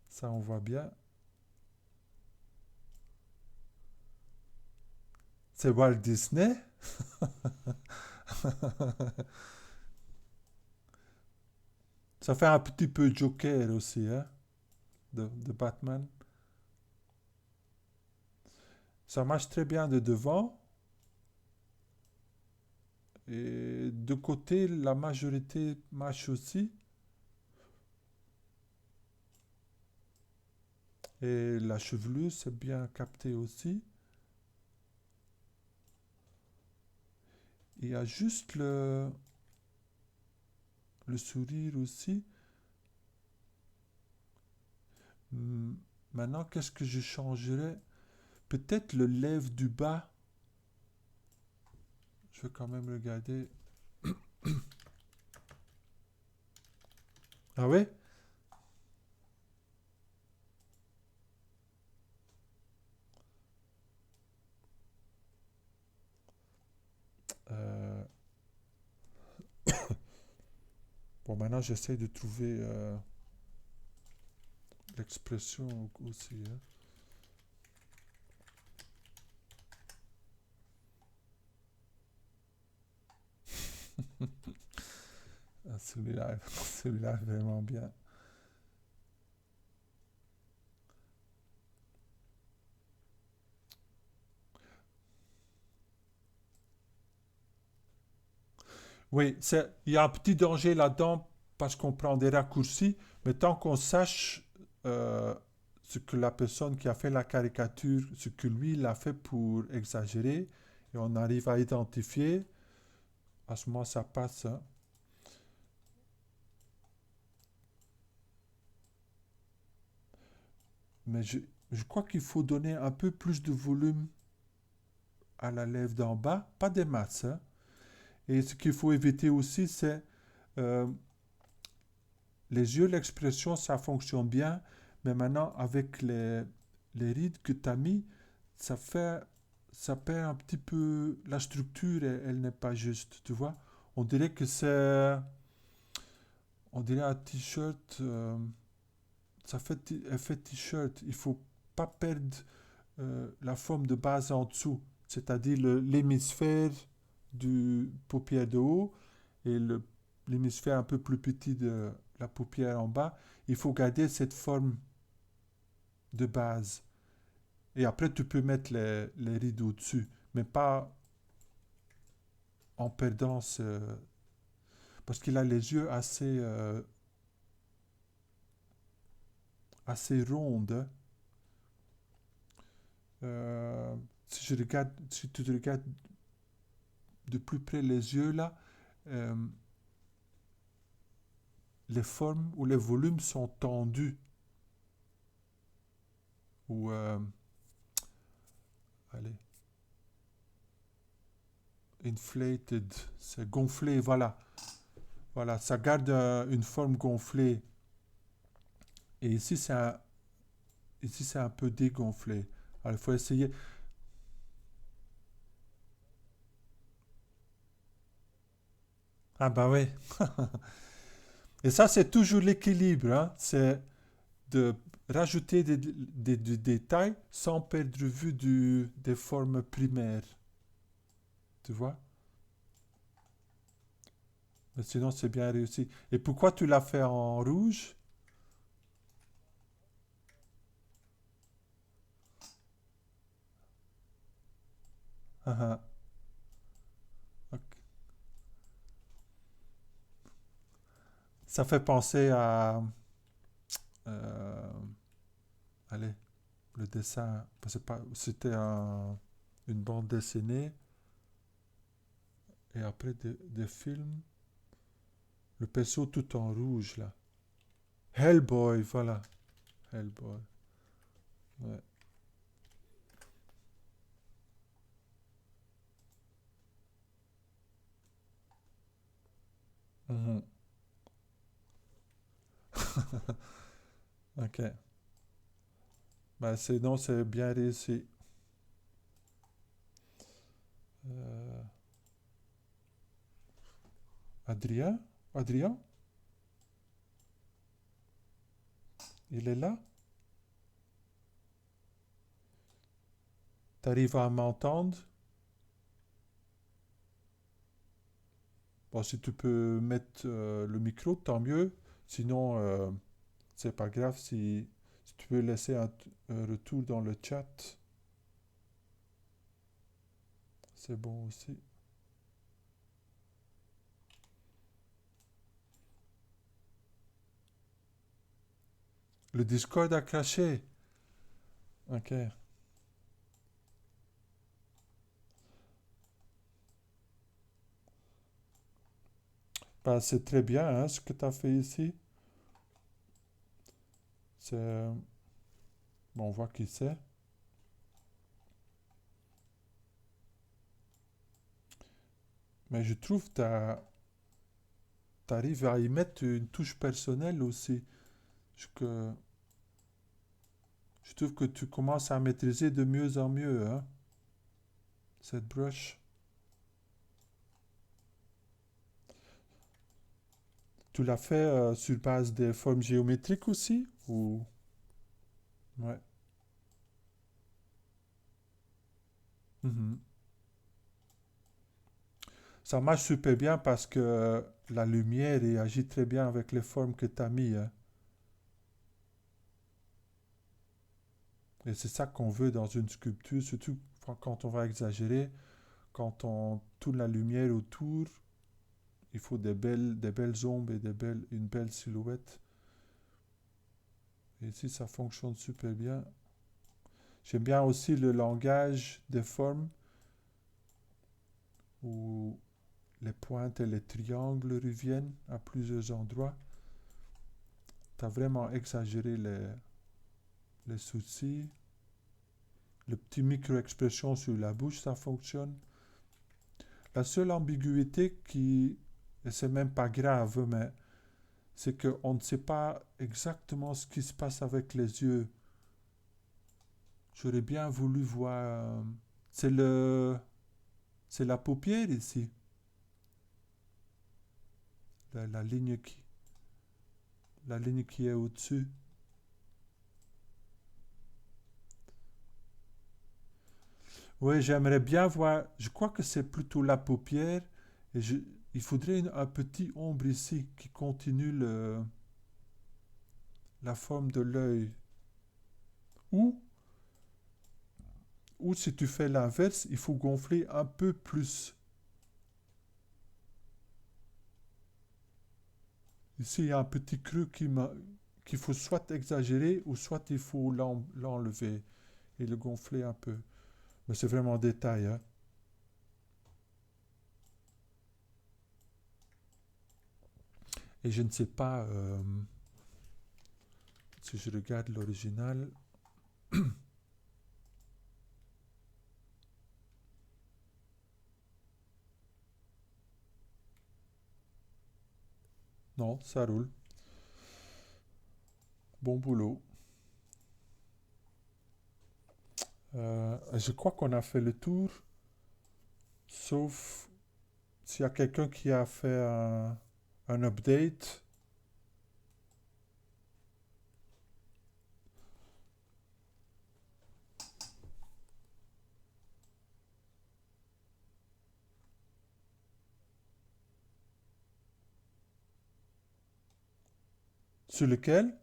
Ça, on voit bien. C'est Walt Disney. Ça fait un petit peu Joker aussi, hein, de Batman. Ça marche très bien de devant. Et de côté, la majorité marche aussi. Et la chevelure, c'est bien capté aussi. Il y a juste le sourire aussi. Hmm, Maintenant, qu'est-ce que je changerais? Peut-être le lèvre du bas. Je vais quand même regarder. Ah ouais? Euh, bon, maintenant, j'essaie de trouver l'expression aussi, hein. Ah, celui-là, celui-là est vraiment bien. Oui, il y a un petit danger là-dedans parce qu'on prend des raccourcis, mais tant qu'on sache ce que la personne qui a fait la caricature, ce que lui, il a fait pour exagérer, et on arrive à identifier, à ce moment, ça passe, hein. Mais je crois qu'il faut donner un peu plus de volume à la lèvre d'en bas, pas des masses, hein. Et ce qu'il faut éviter aussi, c'est euh, les yeux, l'expression, ça fonctionne bien, mais maintenant, avec les rides que tu as mis, ça fait, ça perd un petit peu, la structure, elle n'est pas juste, tu vois. On dirait que c'est, on dirait un t-shirt, ça fait effet t-shirt. Il faut pas perdre la forme de base en dessous, c'est-à-dire l'hémisphère du paupière de haut et l'hémisphère un peu plus petit de la paupière en bas. Il faut garder cette forme de base. Et après, tu peux mettre les rides au-dessus, mais pas en perdant ce... Parce qu'il a les yeux assez rondes. Si je regarde, si tu te regardes de plus près les yeux là, euh, les formes ou les volumes sont tendus. Ou, allez, inflated, c'est gonflé, voilà. Voilà, ça garde une forme gonflée. Et ici, c'est un peu dégonflé. Alors, il faut essayer. Ah bah oui. Et ça, c'est toujours l'équilibre, hein. C'est de rajouter des détails sans perdre vue des formes primaires. Tu vois? Mais sinon, c'est bien réussi. Et pourquoi tu l'as fait en rouge? Ah, ah, ok. Ça fait penser à... euh, allez, le dessin. C'était une bande dessinée et après des films. Le pinceau tout en rouge, là. Hellboy, voilà. Hellboy. Ouais. Mhm. Ok. Bah, non, c'est bien réussi. Euh, Adrien? Adrien? Il est là? T'arrives à m'entendre? Bon, si tu peux mettre le micro, tant mieux. Sinon, c'est pas grave si tu peux laisser un retour dans le chat. C'est bon aussi. Le Discord a craché. Ok. Bah, c'est très bien hein, ce que tu as fait ici. C'est... Bon, on voit qui c'est. Mais je trouve que tu arrives à y mettre une touche personnelle aussi. Que, je trouve que tu commences à maîtriser de mieux en mieux hein, cette brush. Tu l'as fait sur base des formes géométriques aussi ou... Ouais. Mhm. Ça marche super bien parce que la lumière elle agit très bien avec les formes que tu as mis. Hein. Et c'est ça qu'on veut dans une sculpture, surtout quand on va exagérer, quand on tourne la lumière autour, il faut des belles ombres et une belle silhouette. Et ici, ça fonctionne super bien. J'aime bien aussi le langage des formes où les pointes et les triangles reviennent à plusieurs endroits. Tu as vraiment exagéré les soucis. Le petit micro-expression sur la bouche, ça fonctionne. La seule ambiguïté et c'est même pas grave, mais c'est qu'on ne sait pas exactement ce qui se passe avec les yeux. J'aurais bien voulu voir. C'est le, c'est la paupière ici, la, la ligne qui, la ligne qui est au-dessus. Oui, j'aimerais bien voir. Je crois que c'est plutôt la paupière. Et il faudrait un petit ombre ici qui continue la forme de l'œil. Ou, ou si tu fais l'inverse, il faut gonfler un peu plus. Ici, il y a un petit creux qu'il faut soit exagérer ou soit il faut l'enlever et le gonfler un peu. Mais c'est vraiment en détail. Hein. Et je ne sais pas si je regarde l'original. Non, ça roule. Bon boulot. Je crois qu'on a fait le tour, sauf s'il y a quelqu'un qui a fait un update. Sur lequel?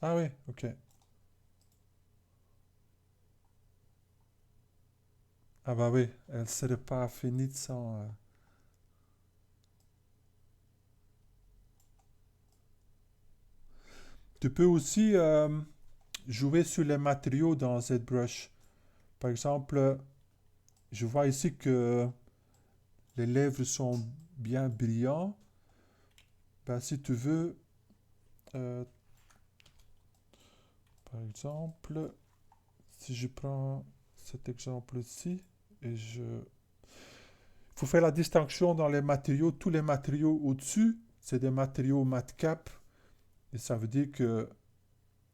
Ah oui, ok. Ah bah oui, elle ne serait pas finie sans... Tu peux aussi jouer sur les matériaux dans ZBrush. Par exemple, je vois ici que les lèvres sont bien brillants. Ben, si tu veux, euh, par exemple, si je prends cet exemple-ci et je... Il faut faire la distinction dans les matériaux. Tous les matériaux au-dessus, c'est des matériaux matcap. Et ça veut dire que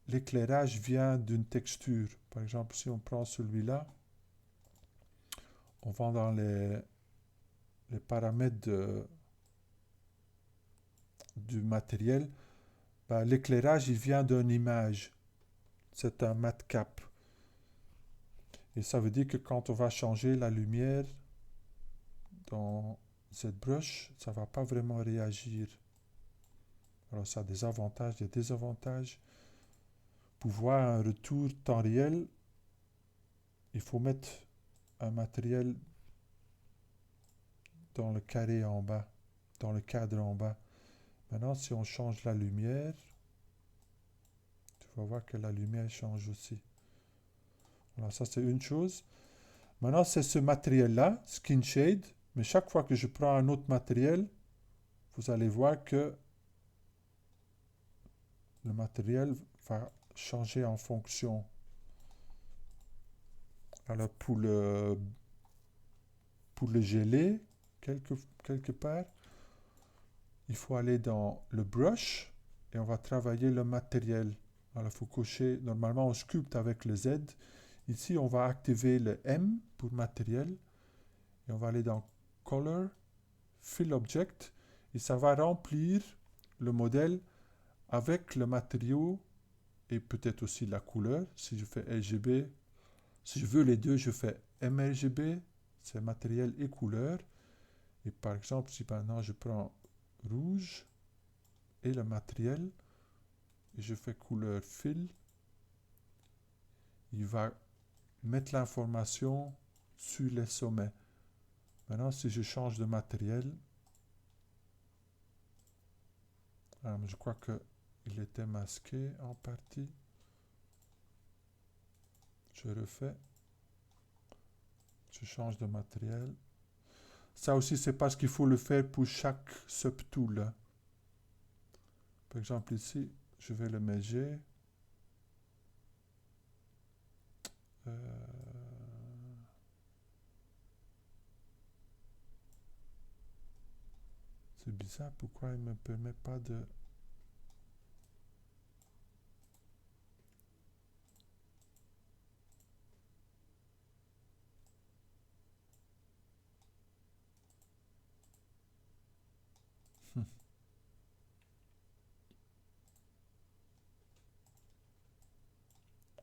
l'éclairage vient d'une texture. Par exemple, si on prend celui-là, on va dans les paramètres du matériel. Ben, l'éclairage, il vient d'une image. C'est un matcap. Et ça veut dire que quand on va changer la lumière dans ZBrush, ça ne va pas vraiment réagir. Alors ça a des avantages, des désavantages. Pour voir un retour temps réel, il faut mettre un matériel dans le carré en bas, dans le cadre en bas. Maintenant, si on change la lumière, tu vas voir que la lumière change aussi. Alors ça, c'est une chose. Maintenant, c'est ce matériel-là, Skin Shade. Mais chaque fois que je prends un autre matériel, vous allez voir que le matériel va changer en fonction. Alors, pour le geler, quelque part, il faut aller dans le brush et on va travailler le matériel. Alors, il faut cocher, normalement on sculpte avec le Z. Ici, on va activer le M pour matériel et on va aller dans Color, Fill Object et ça va remplir le modèle avec le matériau et peut-être aussi la couleur. Si je fais RGB, si je veux les deux, je fais mRGB, c'est matériel et couleur. Et par exemple, si maintenant je prends rouge et le matériel, et je fais couleur fill, il va mettre l'information sur les sommets. Maintenant, si je change de matériel, je crois qu'il était masqué en partie. Je refais. Je change de matériel. Ça aussi, c'est parce qu'il faut le faire pour chaque subtool. Par exemple, ici, je vais le méger. C'est bizarre, pourquoi il ne me permet pas de...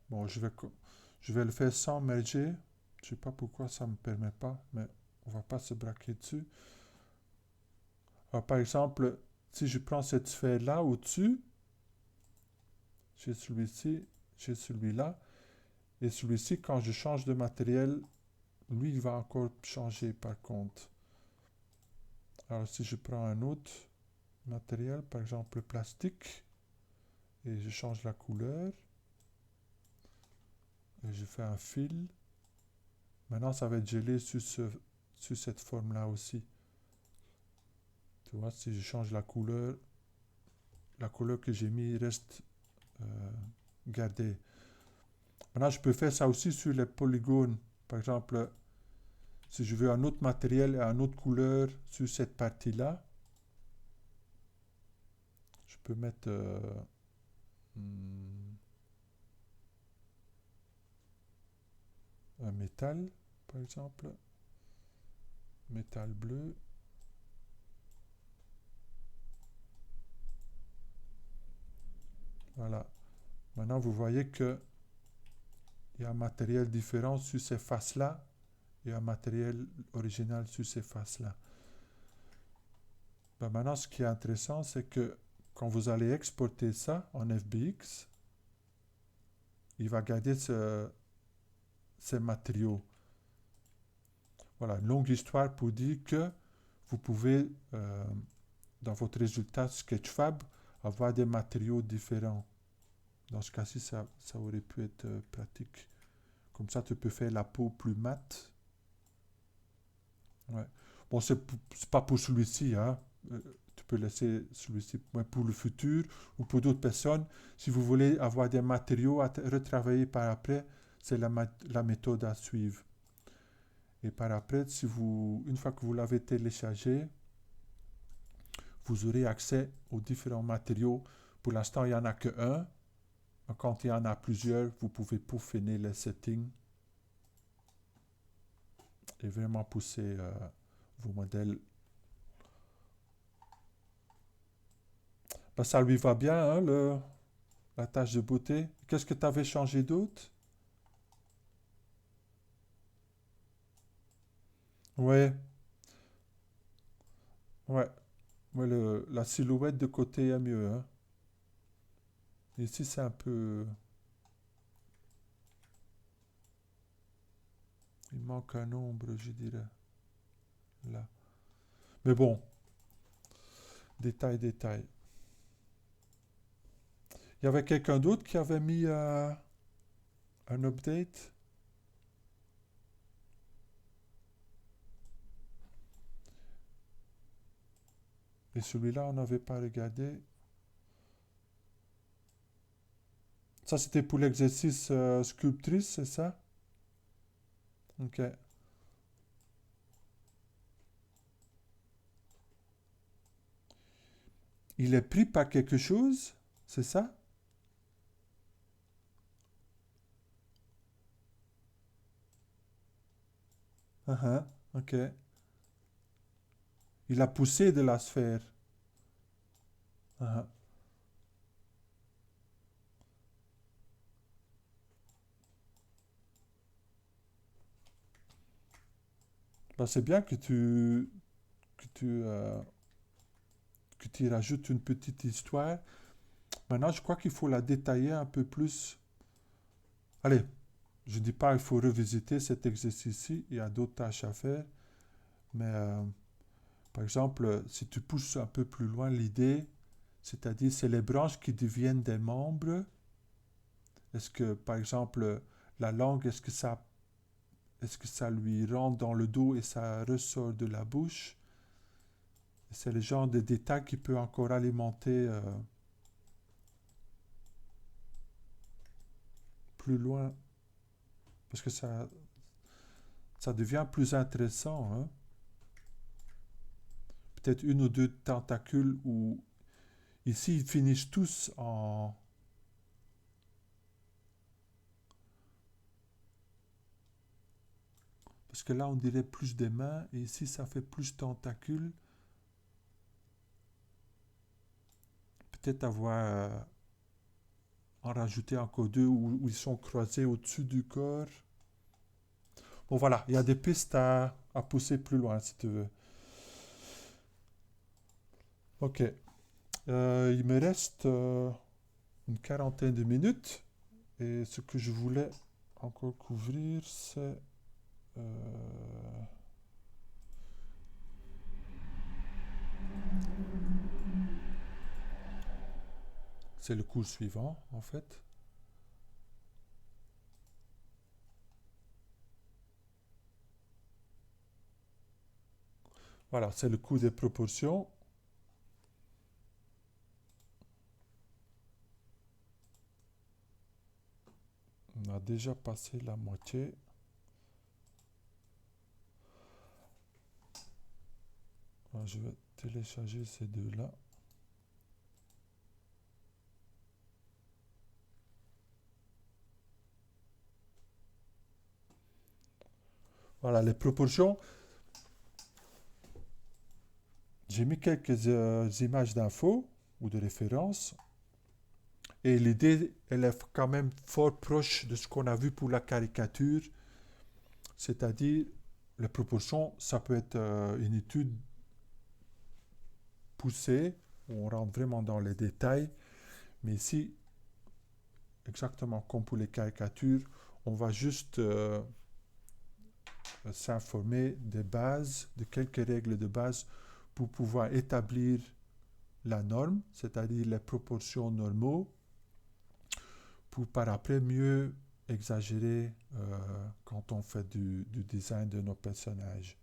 Bon, je vais le faire sans merger. Je ne sais pas pourquoi ça ne me permet pas, mais on ne va pas se braquer dessus. Alors, par exemple, si je prends cette sphère-là au-dessus, j'ai celui-ci, j'ai celui-là, et celui-ci, quand je change de matériel, lui, il va encore changer par contre. Alors, si je prends un autre matériel, par exemple le plastique, et je change la couleur, et je fais un fil, maintenant ça va être gelé sur cette forme-là aussi. Tu vois, si je change la couleur que j'ai mis reste gardée. Maintenant, je peux faire ça aussi sur les polygones. Par exemple, si je veux un autre matériel et une autre couleur sur cette partie-là, peux mettre hmm, un métal, par exemple. Métal bleu. Voilà. Maintenant, vous voyez que il y a un matériel différent sur ces faces-là et un matériel original sur ces faces-là. Ben maintenant, ce qui est intéressant, c'est que quand vous allez exporter ça en FBX, il va garder ces matériaux. Voilà, une longue histoire pour dire que vous pouvez, dans votre résultat Sketchfab, avoir des matériaux différents. Dans ce cas-ci, ça aurait pu être pratique. Comme ça, tu peux faire la peau plus mate. Ouais. Bon, c'est pas pour celui-ci, hein. Tu peux laisser celui-ci pour le futur ou pour d'autres personnes. Si vous voulez avoir des matériaux à retravailler par après, c'est la méthode à suivre. Et par après, une fois que vous l'avez téléchargé, vous aurez accès aux différents matériaux. Pour l'instant, il n'y en a que un. Quand il y en a plusieurs, vous pouvez peaufiner les settings et vraiment pousser vos modèles. Ben, ça lui va bien, hein, la tâche de beauté. Qu'est-ce que tu avais changé d'autre? Ouais, ouais. Ouais, la silhouette de côté est mieux, hein. Ici, c'est un peu... Il manque un ombre, je dirais. Là. Mais bon, détail, détail. Il y avait quelqu'un d'autre qui avait mis un update. Et celui-là, on n'avait pas regardé. Ça, c'était pour l'exercice sculptrice, c'est ça? Ok. Il est pris par quelque chose, c'est ça? Ah ah, ok. Il a poussé de la sphère. Ah ah. Ben, c'est bien que tu, euh, que tu rajoutes une petite histoire. Maintenant, je crois qu'il faut la détailler un peu plus. Allez, je ne dis pas qu'il faut revisiter cet exercice-ci, il y a d'autres tâches à faire, mais par exemple, si tu pousses un peu plus loin l'idée, c'est-à-dire c'est les branches qui deviennent des membres, est-ce que par exemple la langue, est-ce que ça lui rentre dans le dos et ça ressort de la bouche? C'est le genre de détail qui peut encore alimenter plus loin, parce que ça devient plus intéressant, hein. Peut-être une ou deux tentacules où ici ils finissent tous en... Parce que là on dirait plus des mains et ici ça fait plus tentacules. Peut-être avoir en rajouter encore deux où ils sont croisés au-dessus du corps. Bon voilà, il y a des pistes à pousser plus loin si tu veux. Ok. Il me reste une quarantaine de minutes et ce que je voulais encore couvrir, euh, c'est le cours suivant en fait. Voilà, c'est le cours des proportions. On a déjà passé la moitié. Alors, je vais télécharger ces deux-là. Voilà, les proportions. J'ai mis quelques images d'infos ou de références. Et l'idée, elle est quand même fort proche de ce qu'on a vu pour la caricature. C'est-à-dire, les proportions, ça peut être une étude poussée, où on rentre vraiment dans les détails. Mais ici, exactement comme pour les caricatures, on va juste s'informer des bases, de quelques règles de base pour pouvoir établir la norme, c'est-à-dire les proportions normaux, pour par après mieux exagérer quand on fait du design de nos personnages.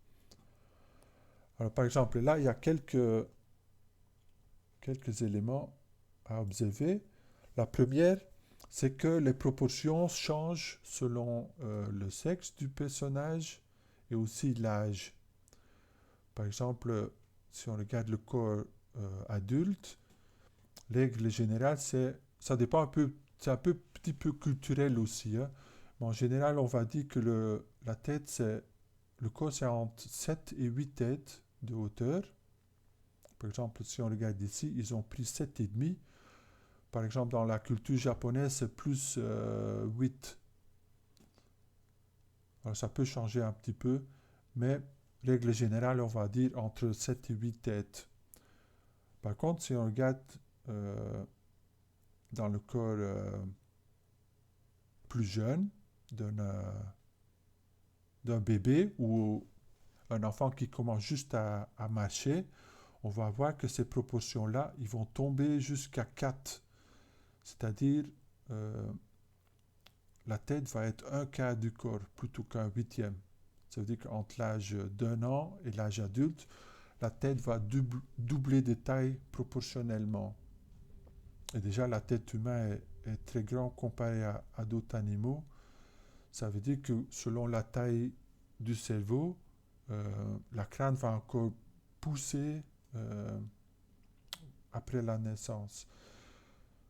Alors par exemple, là, il y a quelques éléments à observer. La première, c'est que les proportions changent selon le sexe du personnage et aussi l'âge. Par exemple, si on regarde le corps adulte, règle générale, ça dépend un peu, c'est un petit peu culturel aussi, hein. Mais en général, on va dire que la tête, le corps, c'est entre 7 et 8 têtes de hauteur. Par exemple, si on regarde ici, ils ont pris 7,5. Par exemple, dans la culture japonaise, c'est plus 8. Alors, ça peut changer un petit peu, mais règle générale, on va dire entre 7 et 8 têtes. Par contre, si on regarde euh, dans le corps plus jeune d'un bébé ou un enfant qui commence juste à marcher, on va voir que ces proportions-là, ils vont tomber jusqu'à 4. C'est-à-dire, euh, la tête va être un quart du corps plutôt qu'un huitième. Ça veut dire qu'entre l'âge d'un an et l'âge adulte, la tête va doubler de taille proportionnellement. Et déjà, la tête humaine est très grande comparée à d'autres animaux. Ça veut dire que selon la taille du cerveau, la crâne va encore pousser euh, après la naissance.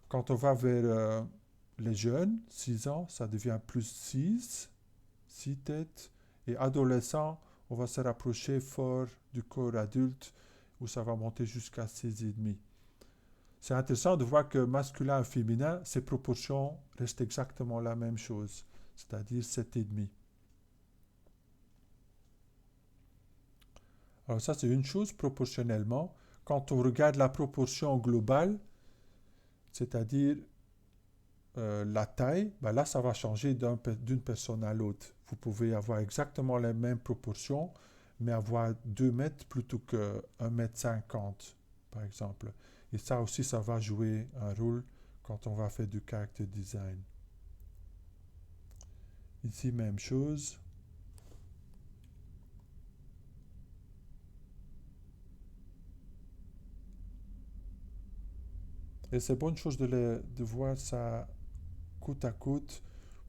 Quand on va vers les jeunes, 6 ans, ça devient plus 6 têtes. Et adolescent, on va se rapprocher fort du corps adulte où ça va monter jusqu'à 6,5. C'est intéressant de voir que masculin et féminin, ces proportions restent exactement la même chose, c'est-à-dire 7,5. Alors ça, c'est une chose proportionnellement. Quand on regarde la proportion globale, c'est-à-dire la taille, ben là, ça va changer d'une personne à l'autre. Vous pouvez avoir exactement les mêmes proportions, mais avoir 2 mètres plutôt que 1,50 m, par exemple. Et ça aussi, ça va jouer un rôle quand on va faire du character design. Ici, même chose. Et c'est bonne chose de voir ça côte à côte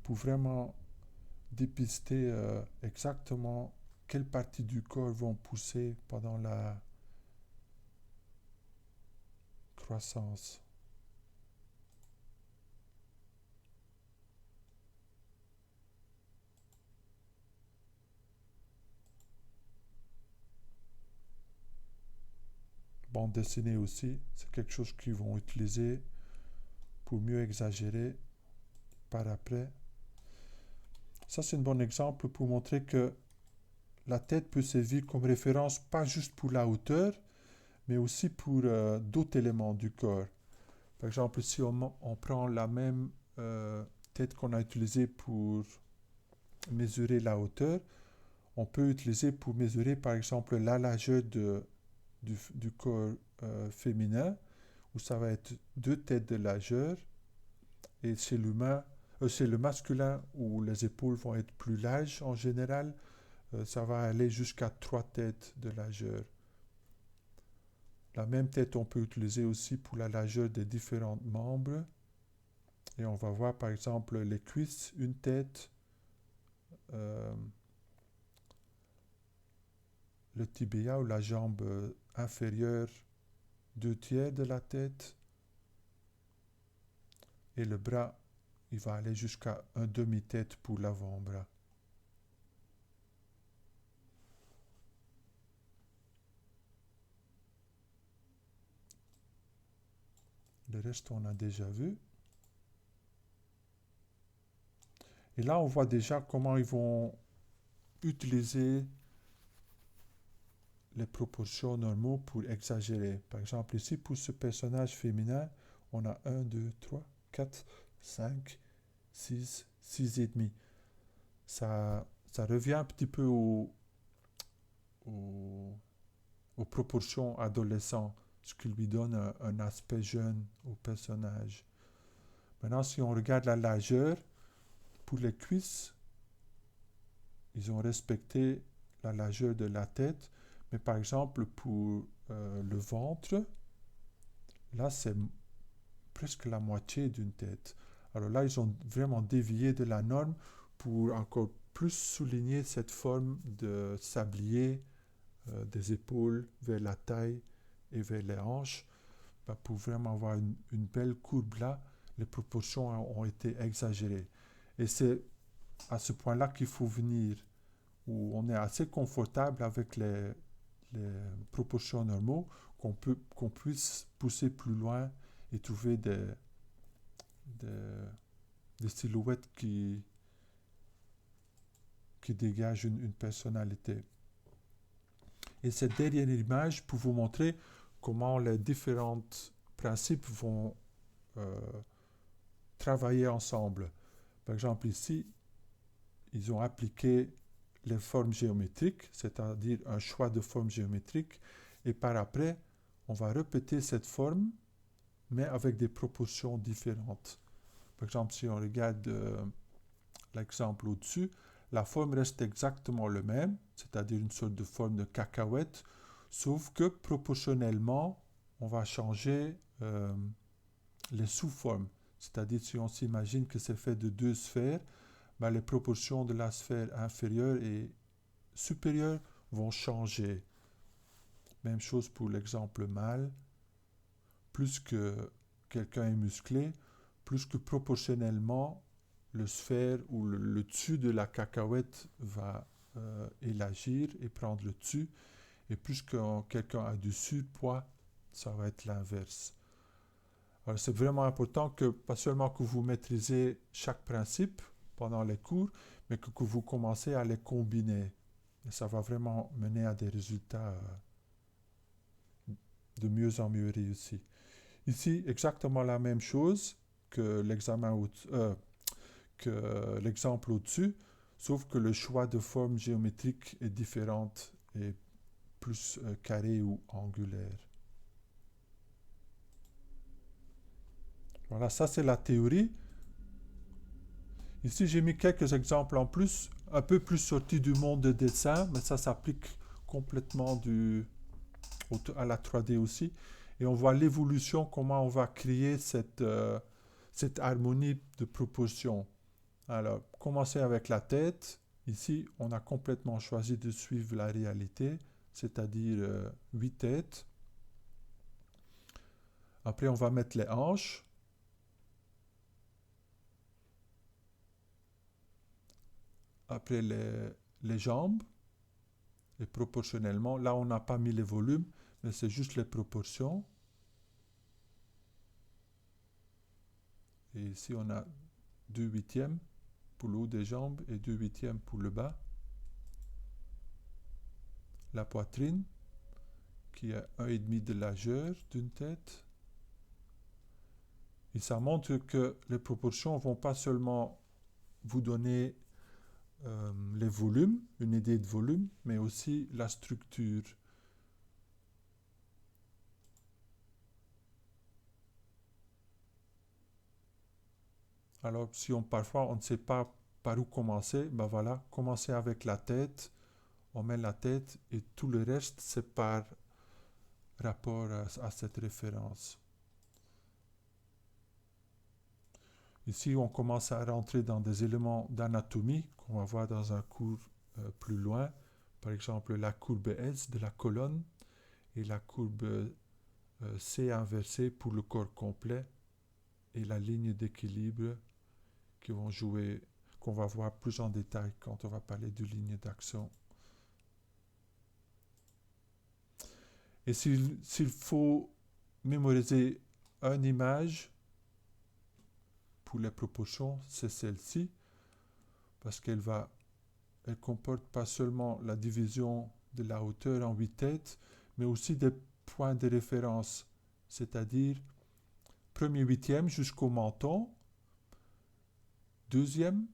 pour vraiment dépister exactement quelles parties du corps vont pousser pendant la croissance. Bande dessinée aussi, c'est quelque chose qu'ils vont utiliser pour mieux exagérer par après. Ça, c'est un bon exemple pour montrer que la tête peut servir comme référence pas juste pour la hauteur, mais aussi pour d'autres éléments du corps. Par exemple, si on prend la même tête qu'on a utilisée pour mesurer la hauteur, on peut utiliser pour mesurer par exemple la largeur du corps féminin, où ça va être 2 têtes de largeur, et chez le masculin, où les épaules vont être plus larges en général, ça va aller jusqu'à 3 têtes de largeur. La même tête, on peut utiliser aussi pour la largeur des différents membres. Et on va voir par exemple les cuisses, une tête, euh, le tibia ou la jambe inférieure, 2 tiers de la tête, et le bras, il va aller jusqu'à un demi-tête pour l'avant-bras. Le reste, on a déjà vu. Et là, on voit déjà comment ils vont utiliser les proportions normaux pour exagérer. Par exemple, ici, pour ce personnage féminin, on a 1, 2, 3, 4, 5, 6 et demi. Ça revient un petit peu aux proportions adolescents, ce qui lui donne un aspect jeune au personnage. Maintenant, si on regarde la largeur, pour les cuisses, ils ont respecté la largeur de la tête, mais par exemple pour le ventre, là c'est presque la moitié d'une tête. Alors là, ils ont vraiment dévié de la norme pour encore plus souligner cette forme de sablier des épaules vers la taille et vers les hanches. Pour vraiment avoir une belle courbe là, les proportions ont été exagérées. Et c'est à ce point-là qu'il faut venir, où on est assez confortable avec les proportions normaux, qu'on puisse pousser plus loin et trouver des, des silhouettes qui dégagent une personnalité. Et cette dernière image pour vous montrer comment les différents principes vont travailler ensemble. Par exemple ici, ils ont appliqué les formes géométriques, c'est-à-dire un choix de forme géométrique, et par après, on va répéter cette forme, mais avec des proportions différentes. Par exemple, si on regarde l'exemple au-dessus, la forme reste exactement le même, c'est-à-dire une sorte de forme de cacahuète, sauf que proportionnellement, on va changer les sous-formes. C'est-à-dire si on s'imagine que c'est fait de deux sphères, les proportions de la sphère inférieure et supérieure vont changer. Même chose pour l'exemple mâle. Plus que quelqu'un est musclé, plus que proportionnellement, le sphère ou le dessus de la cacahuète va élargir et prendre le dessus. Et plus que quelqu'un a du surpoids, ça va être l'inverse. Alors c'est vraiment important que, pas seulement que vous maîtrisez chaque principe pendant les cours, mais que vous commencez à les combiner. Et ça va vraiment mener à des résultats de mieux en mieux réussis. Ici, exactement la même chose que l'exemple au-dessus, sauf que le choix de forme géométrique est différent et plus carré ou angulaire. Voilà, ça c'est la théorie. Ici, j'ai mis quelques exemples en plus, un peu plus sortis du monde des dessins, mais ça s'applique complètement à la 3D aussi. Et on voit l'évolution, comment on va créer cette harmonie de proportions. Alors, commencer avec la tête. Ici, on a complètement choisi de suivre la réalité, c'est-à-dire 8 têtes. Après, on va mettre les hanches. Après, les jambes. Et proportionnellement, là, on n'a pas mis les volumes, mais c'est juste les proportions. Et ici, on a 2/8 pour le haut des jambes et 2/8 pour le bas. La poitrine, qui a 1,5 de largeur d'une tête. Et ça montre que les proportions ne vont pas seulement vous donner les volumes, une idée de volume, mais aussi la structure. Alors, si parfois on ne sait pas par où commencer, voilà, commencer avec la tête, on met la tête et tout le reste, c'est par rapport à cette référence. Ici, on commence à rentrer dans des éléments d'anatomie qu'on va voir dans un cours plus loin. Par exemple, la courbe S de la colonne et la courbe C inversée pour le corps complet et la ligne d'équilibre qui vont jouer, qu'on va voir plus en détail quand on va parler de ligne d'action. Et s'il faut mémoriser une image pour les proportions, c'est celle-ci, parce elle comporte pas seulement la division de la hauteur en 8 têtes, mais aussi des points de référence, c'est-à-dire premier huitième jusqu'au menton, deuxième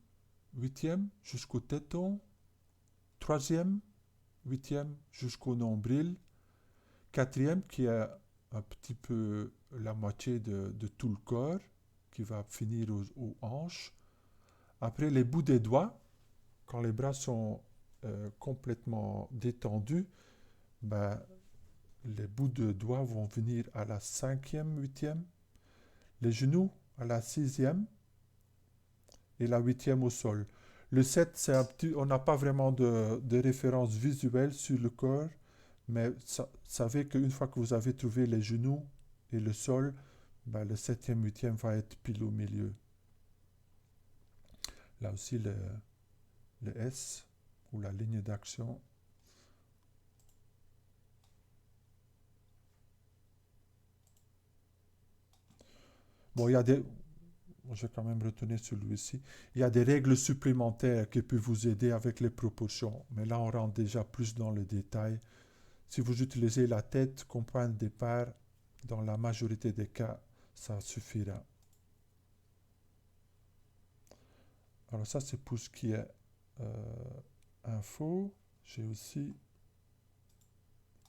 huitième jusqu'au téton, troisième huitième jusqu'au nombril, quatrième qui est un petit peu la moitié de tout le corps, qui va finir aux hanches. Après, les bouts des doigts, quand les bras sont complètement détendus, ben, les bouts de doigts vont venir à la cinquième, huitième, les genoux à la sixième et la huitième au sol. Le 7, on n'a pas vraiment de référence visuelle sur le corps, mais savez qu'une fois que vous avez trouvé les genoux et le sol, ben, le septième, huitième va être pile au milieu. Là aussi, le S ou la ligne d'action. Bon, je vais quand même retourner sur celui-ci. Il y a des règles supplémentaires qui peuvent vous aider avec les proportions, mais là on rentre déjà plus dans le détail. Si vous utilisez la tête comme point de départ, dans la majorité des cas, ça suffira. Alors ça c'est pour ce qui est info. J'ai aussi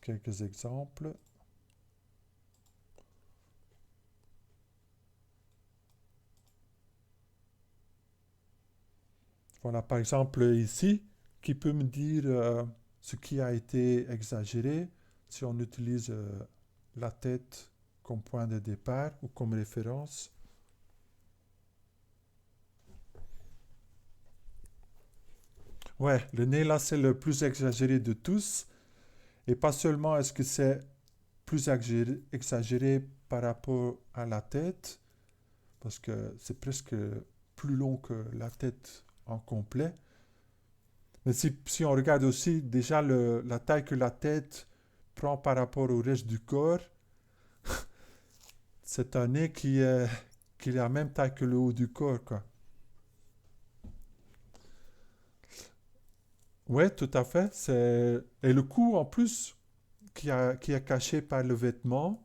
quelques exemples. Voilà, par exemple ici, qui peut me dire ce qui a été exagéré si on utilise la tête comme point de départ ou comme référence. Ouais, le nez là, c'est le plus exagéré de tous. Et pas seulement est-ce que c'est plus exagéré par rapport à la tête, parce que c'est presque plus long que la tête en complet. Mais si on regarde aussi déjà la taille que la tête prend par rapport au reste du corps, c'est un nez qui est la même taille que le haut du corps, quoi. Ouais, tout à fait. Et le cou, en plus, qui est caché par le vêtement.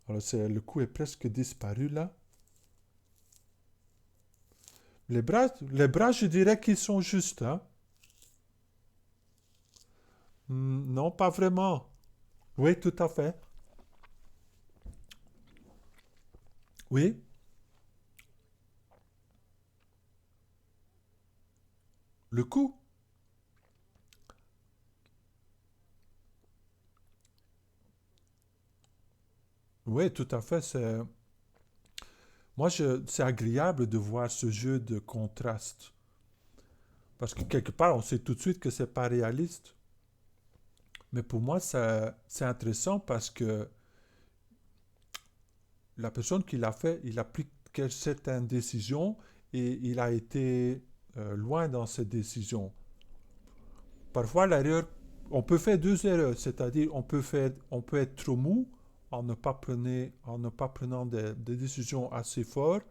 Alors, le cou est presque disparu là. Les bras, je dirais qu'ils sont justes, hein. Non, pas vraiment. Oui, tout à fait. Oui. Le cou. Oui, tout à fait. C'est agréable de voir ce jeu de contraste. Parce que quelque part, on sait tout de suite que c'est pas réaliste. Mais pour moi, c'est intéressant parce que la personne qui l'a fait, il a pris certaines décisions et il a été loin dans cette décision. Parfois, l'erreur, on peut faire deux erreurs, c'est-à-dire on peut être trop mou en ne pas prenant des décisions assez fortes.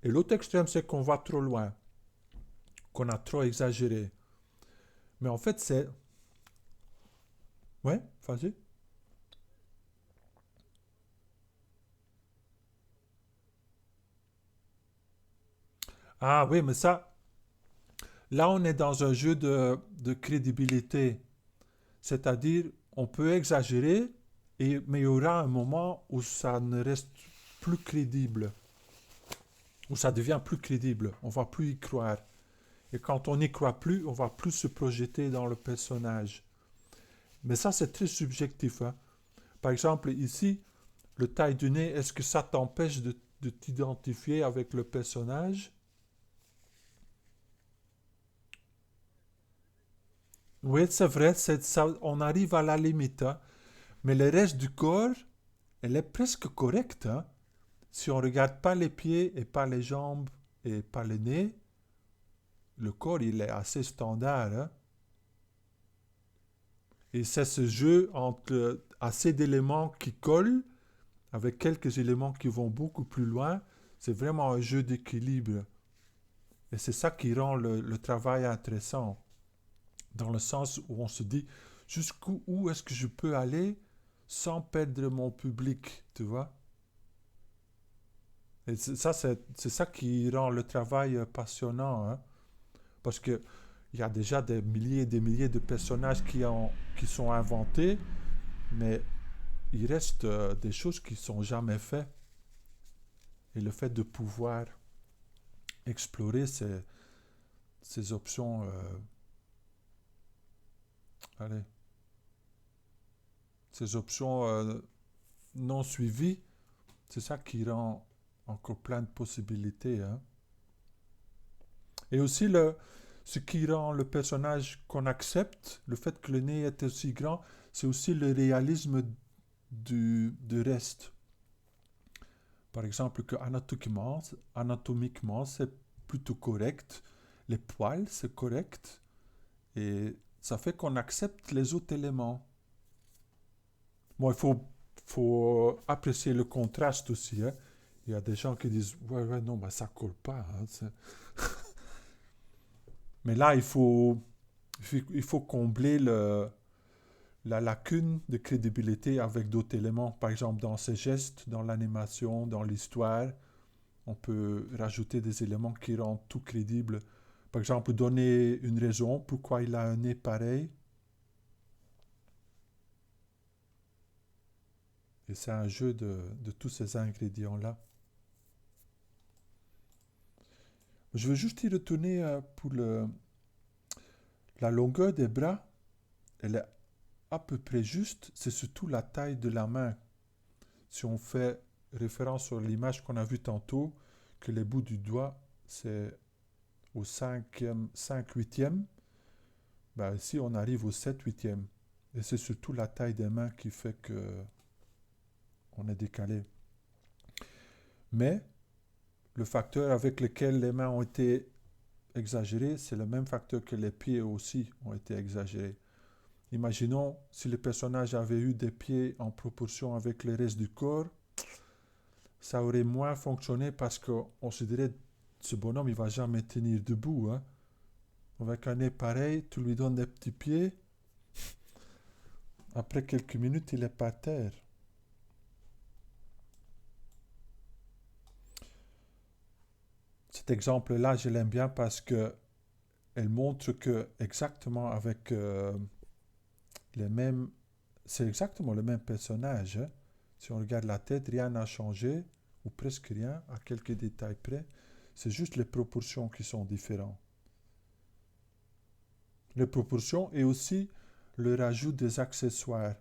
Et l'autre extrême, c'est qu'on va trop loin, qu'on a trop exagéré. Mais en fait, c'est... Ouais, vas-y. Ah oui, mais ça, là, on est dans un jeu de crédibilité. C'est-à-dire, on peut exagérer, mais il y aura un moment où ça ne reste plus crédible, où ça devient plus crédible. On va plus y croire. Et quand on n'y croit plus, on va plus se projeter dans le personnage. Mais ça, c'est très subjectif, hein. Par exemple, ici, le taille du nez, est-ce que ça t'empêche de t'identifier avec le personnage? Oui, c'est vrai, ça, on arrive à la limite, hein. Mais le reste du corps, elle est presque correcte, hein. Si on ne regarde pas les pieds et pas les jambes et pas le nez, le corps, il est assez standard, hein. Et c'est ce jeu entre assez d'éléments qui collent avec quelques éléments qui vont beaucoup plus loin. C'est vraiment un jeu d'équilibre. Et c'est ça qui rend le travail intéressant, dans le sens où on se dit jusqu'où où est-ce que je peux aller sans perdre mon public, tu vois. Et c'est ça qui rend le travail passionnant, hein. Parce que il y a déjà des milliers et des milliers de personnages qui sont inventés, mais il reste des choses qui sont jamais faites. Et le fait de pouvoir explorer ces options, allez, ces options non suivies, c'est ça qui rend encore plein de possibilités, hein. Et aussi, ce qui rend le personnage qu'on accepte, le fait que le nez est aussi grand, c'est aussi le réalisme du reste. Par exemple, que anatomiquement, c'est plutôt correct. Les poils, c'est correct. Et ça fait qu'on accepte les autres éléments. Bon, faut apprécier le contraste aussi, hein. Il y a des gens qui disent, ouais, ouais, non, bah, ça colle pas, hein. Mais là, il faut combler la lacune de crédibilité avec d'autres éléments. Par exemple, dans ses gestes, dans l'animation, dans l'histoire, on peut rajouter des éléments qui rendent tout crédible. Par exemple, donner une raison pourquoi il a un nez pareil. Et c'est un jeu de tous ces ingrédients-là. Je veux juste y retourner pour la longueur des bras. Elle est à peu près juste. C'est surtout la taille de la main. Si on fait référence sur l'image qu'on a vue tantôt, que les bouts du doigt, c'est au 5/8e, ben ici on arrive au 7/8e. Et c'est surtout la taille des mains qui fait que on est décalé. Mais le facteur avec lequel les mains ont été exagérées, c'est le même facteur que les pieds aussi ont été exagérés. Imaginons si le personnage avait eu des pieds en proportion avec le reste du corps, ça aurait moins fonctionné parce qu'on se dirait ce bonhomme il va jamais tenir debout, hein. Avec un nez pareil, tu lui donnes des petits pieds, après quelques minutes il est par terre. Cet exemple-là, je l'aime bien parce que elle montre que exactement avec les mêmes, c'est exactement le même personnage, hein. Si on regarde la tête, rien n'a changé, ou presque rien, à quelques détails près. C'est juste les proportions qui sont différentes. Les proportions et aussi le rajout des accessoires.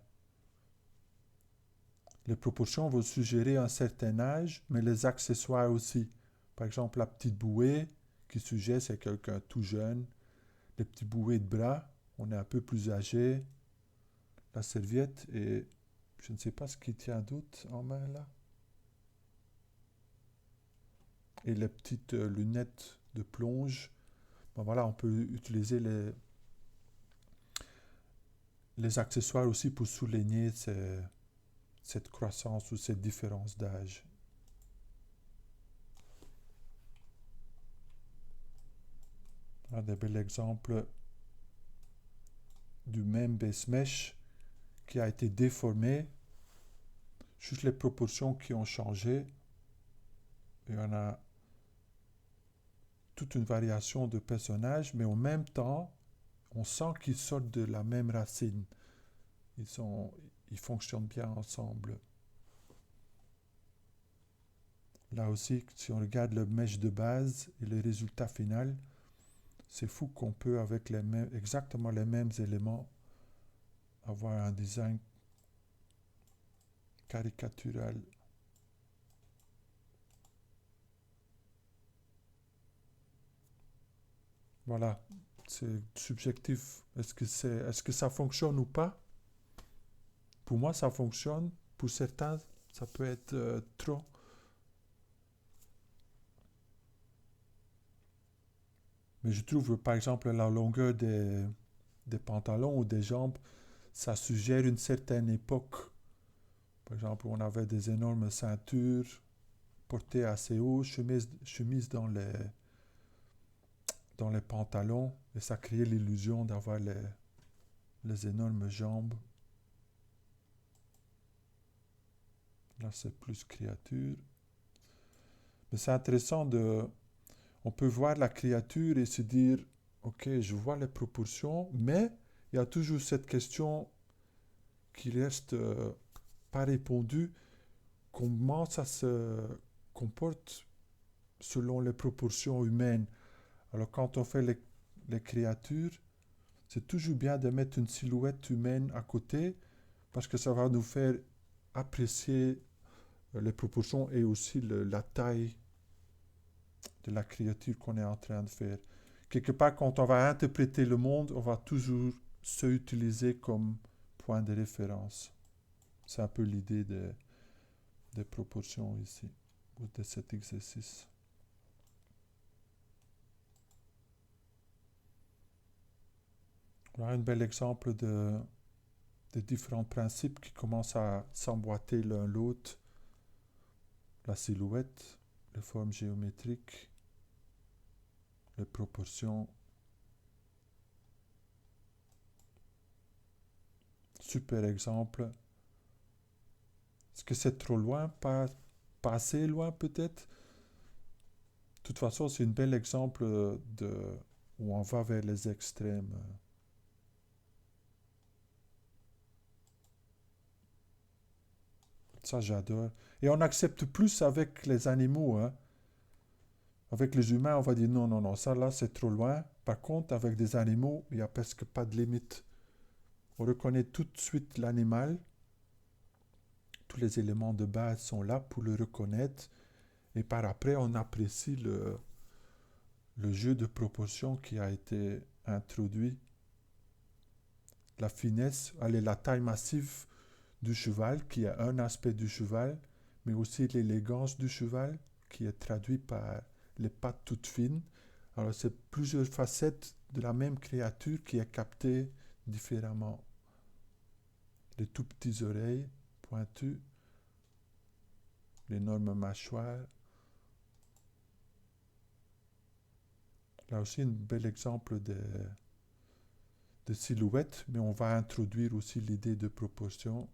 Les proportions vont suggérer un certain âge, mais les accessoires aussi. Par exemple, la petite bouée qui suggère c'est quelqu'un tout jeune. Les petits bouées de bras, on est un peu plus âgé. La serviette et je ne sais pas ce qui tient d'autre en main là. Et les petites lunettes de plonge. Bon, voilà, on peut utiliser les accessoires aussi pour souligner cette croissance ou cette différence d'âge. Un des bels exemples du même base mesh qui a été déformé, juste les proportions qui ont changé. Et on a toute une variation de personnages, mais en même temps, on sent qu'ils sortent de la même racine. Ils fonctionnent bien ensemble. Là aussi, si on regarde le mesh de base et le résultat final, c'est fou qu'on peut, avec exactement les mêmes éléments, avoir un design caricatural. Voilà, c'est subjectif. Est-ce que ça fonctionne ou pas? Pour moi, ça fonctionne. Pour certains, ça peut être trop. Mais je trouve, par exemple, la longueur des pantalons ou des jambes, ça suggère une certaine époque. Par exemple, on avait des énormes ceintures portées assez haut, chemise dans les pantalons, et ça créait l'illusion d'avoir les énormes jambes. Là, c'est plus créature. Mais c'est intéressant on peut voir la créature et se dire, ok, je vois les proportions, mais il y a toujours cette question qui reste pas répondue. Comment ça se comporte selon les proportions humaines? Alors quand on fait les créatures, c'est toujours bien de mettre une silhouette humaine à côté parce que ça va nous faire apprécier les proportions et aussi la taille de la créature qu'on est en train de faire. Quelque part, quand on va interpréter le monde, on va toujours se utiliser comme point de référence. C'est un peu l'idée des proportions ici, ou de cet exercice. Voilà un bel exemple de différents principes qui commencent à s'emboîter l'un l'autre. La silhouette, les formes géométriques, les proportions. Super exemple. Est-ce que c'est trop loin? Pas assez loin peut-être? De toute façon, c'est un bel exemple où on va vers les extrêmes. Ça, j'adore. Et on accepte plus avec les animaux, hein. Avec les humains, on va dire non, non, non, ça là, c'est trop loin. Par contre, avec des animaux, il n'y a presque pas de limite. On reconnaît tout de suite l'animal. Tous les éléments de base sont là pour le reconnaître. Et par après, on apprécie le jeu de proportions qui a été introduit. La finesse, allez, la taille massive du cheval, qui est un aspect du cheval, mais aussi l'élégance du cheval, qui est traduit par les pattes toutes fines. Alors, c'est plusieurs facettes de la même créature qui est captée différemment. Les tout petits oreilles pointues, l'énorme mâchoire. Là aussi, un bel exemple de silhouette, mais on va introduire aussi l'idée de proportion.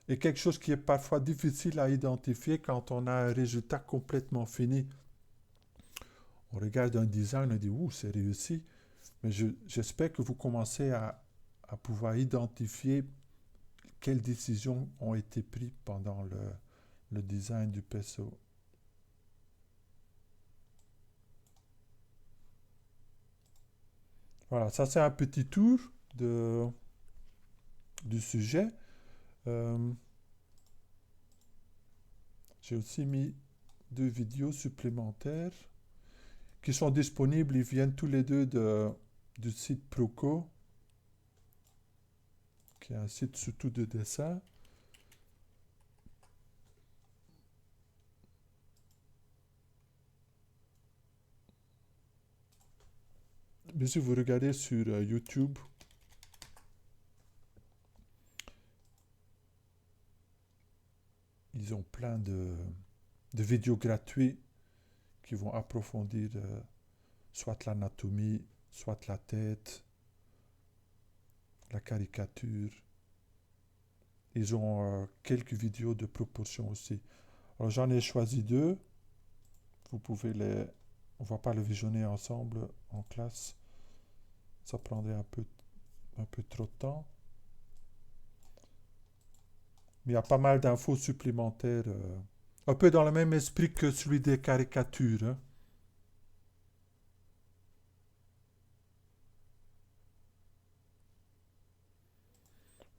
Et quelque chose qui est parfois difficile à identifier quand on a un résultat complètement fini. On regarde un design et on dit, ouh, c'est réussi. Mais j'espère que vous commencez à pouvoir identifier quelles décisions ont été prises pendant le design du PSO. Voilà, ça c'est un petit tour du sujet. J'ai aussi mis 2 vidéos supplémentaires qui sont disponibles. Ils viennent tous les deux du site Proco, qui est un site surtout de dessin. Mais si vous regardez sur YouTube, ils ont plein de vidéos gratuites qui vont approfondir soit l'anatomie, soit la tête, la caricature. Ils ont quelques vidéos de proportion aussi. Alors j'en ai choisi 2. Vous pouvez on va pas les visionner ensemble en classe. Ça prendrait un peu trop de temps. Mais il y a pas mal d'infos supplémentaires. Un peu dans le même esprit que celui des caricatures, hein.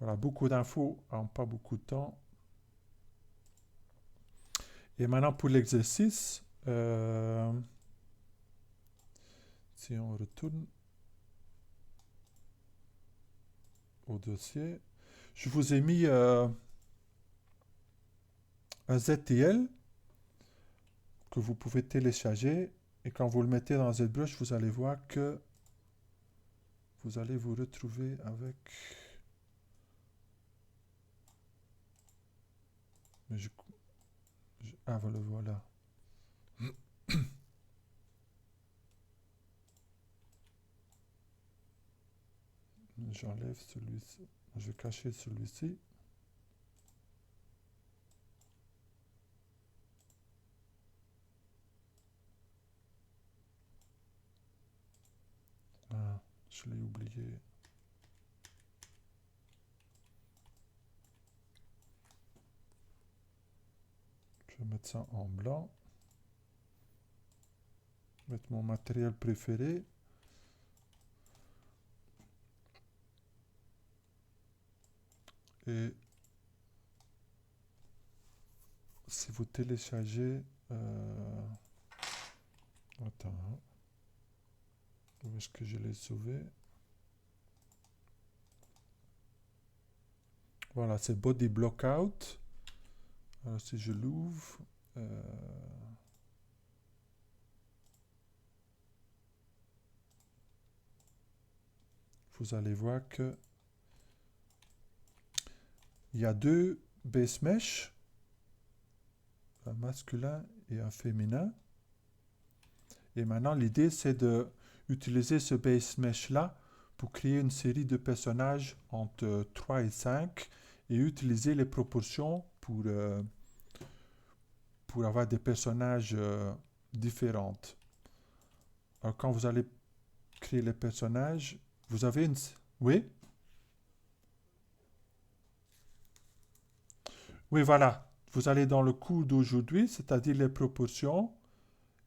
Voilà, beaucoup d'infos en pas beaucoup de temps. Et maintenant pour l'exercice, si on retourne au dossier, je vous ai mis un ZTL que vous pouvez télécharger et quand vous le mettez dans ZBrush, vous allez voir que vous allez vous retrouver avec... Mais ah, voilà, voilà. J'enlève celui-ci. Je vais cacher celui-ci. Ah, je l'ai oublié. Je vais mettre ça en blanc. Mettre mon matériel préféré. Et si vous téléchargez... Attends, hein. Où est-ce que je l'ai sauvé? Voilà, c'est Body Blockout. Alors si je l'ouvre... vous allez voir que il y a deux base mesh, un masculin et un féminin. Et maintenant, l'idée, c'est de utiliser ce base mesh-là pour créer une série de personnages entre 3 et 5 et utiliser les proportions pour avoir des personnages différentes. Alors, quand vous allez créer les personnages, vous avez une... Oui? Oui, voilà. Vous allez dans le cours d'aujourd'hui, c'est-à-dire les proportions,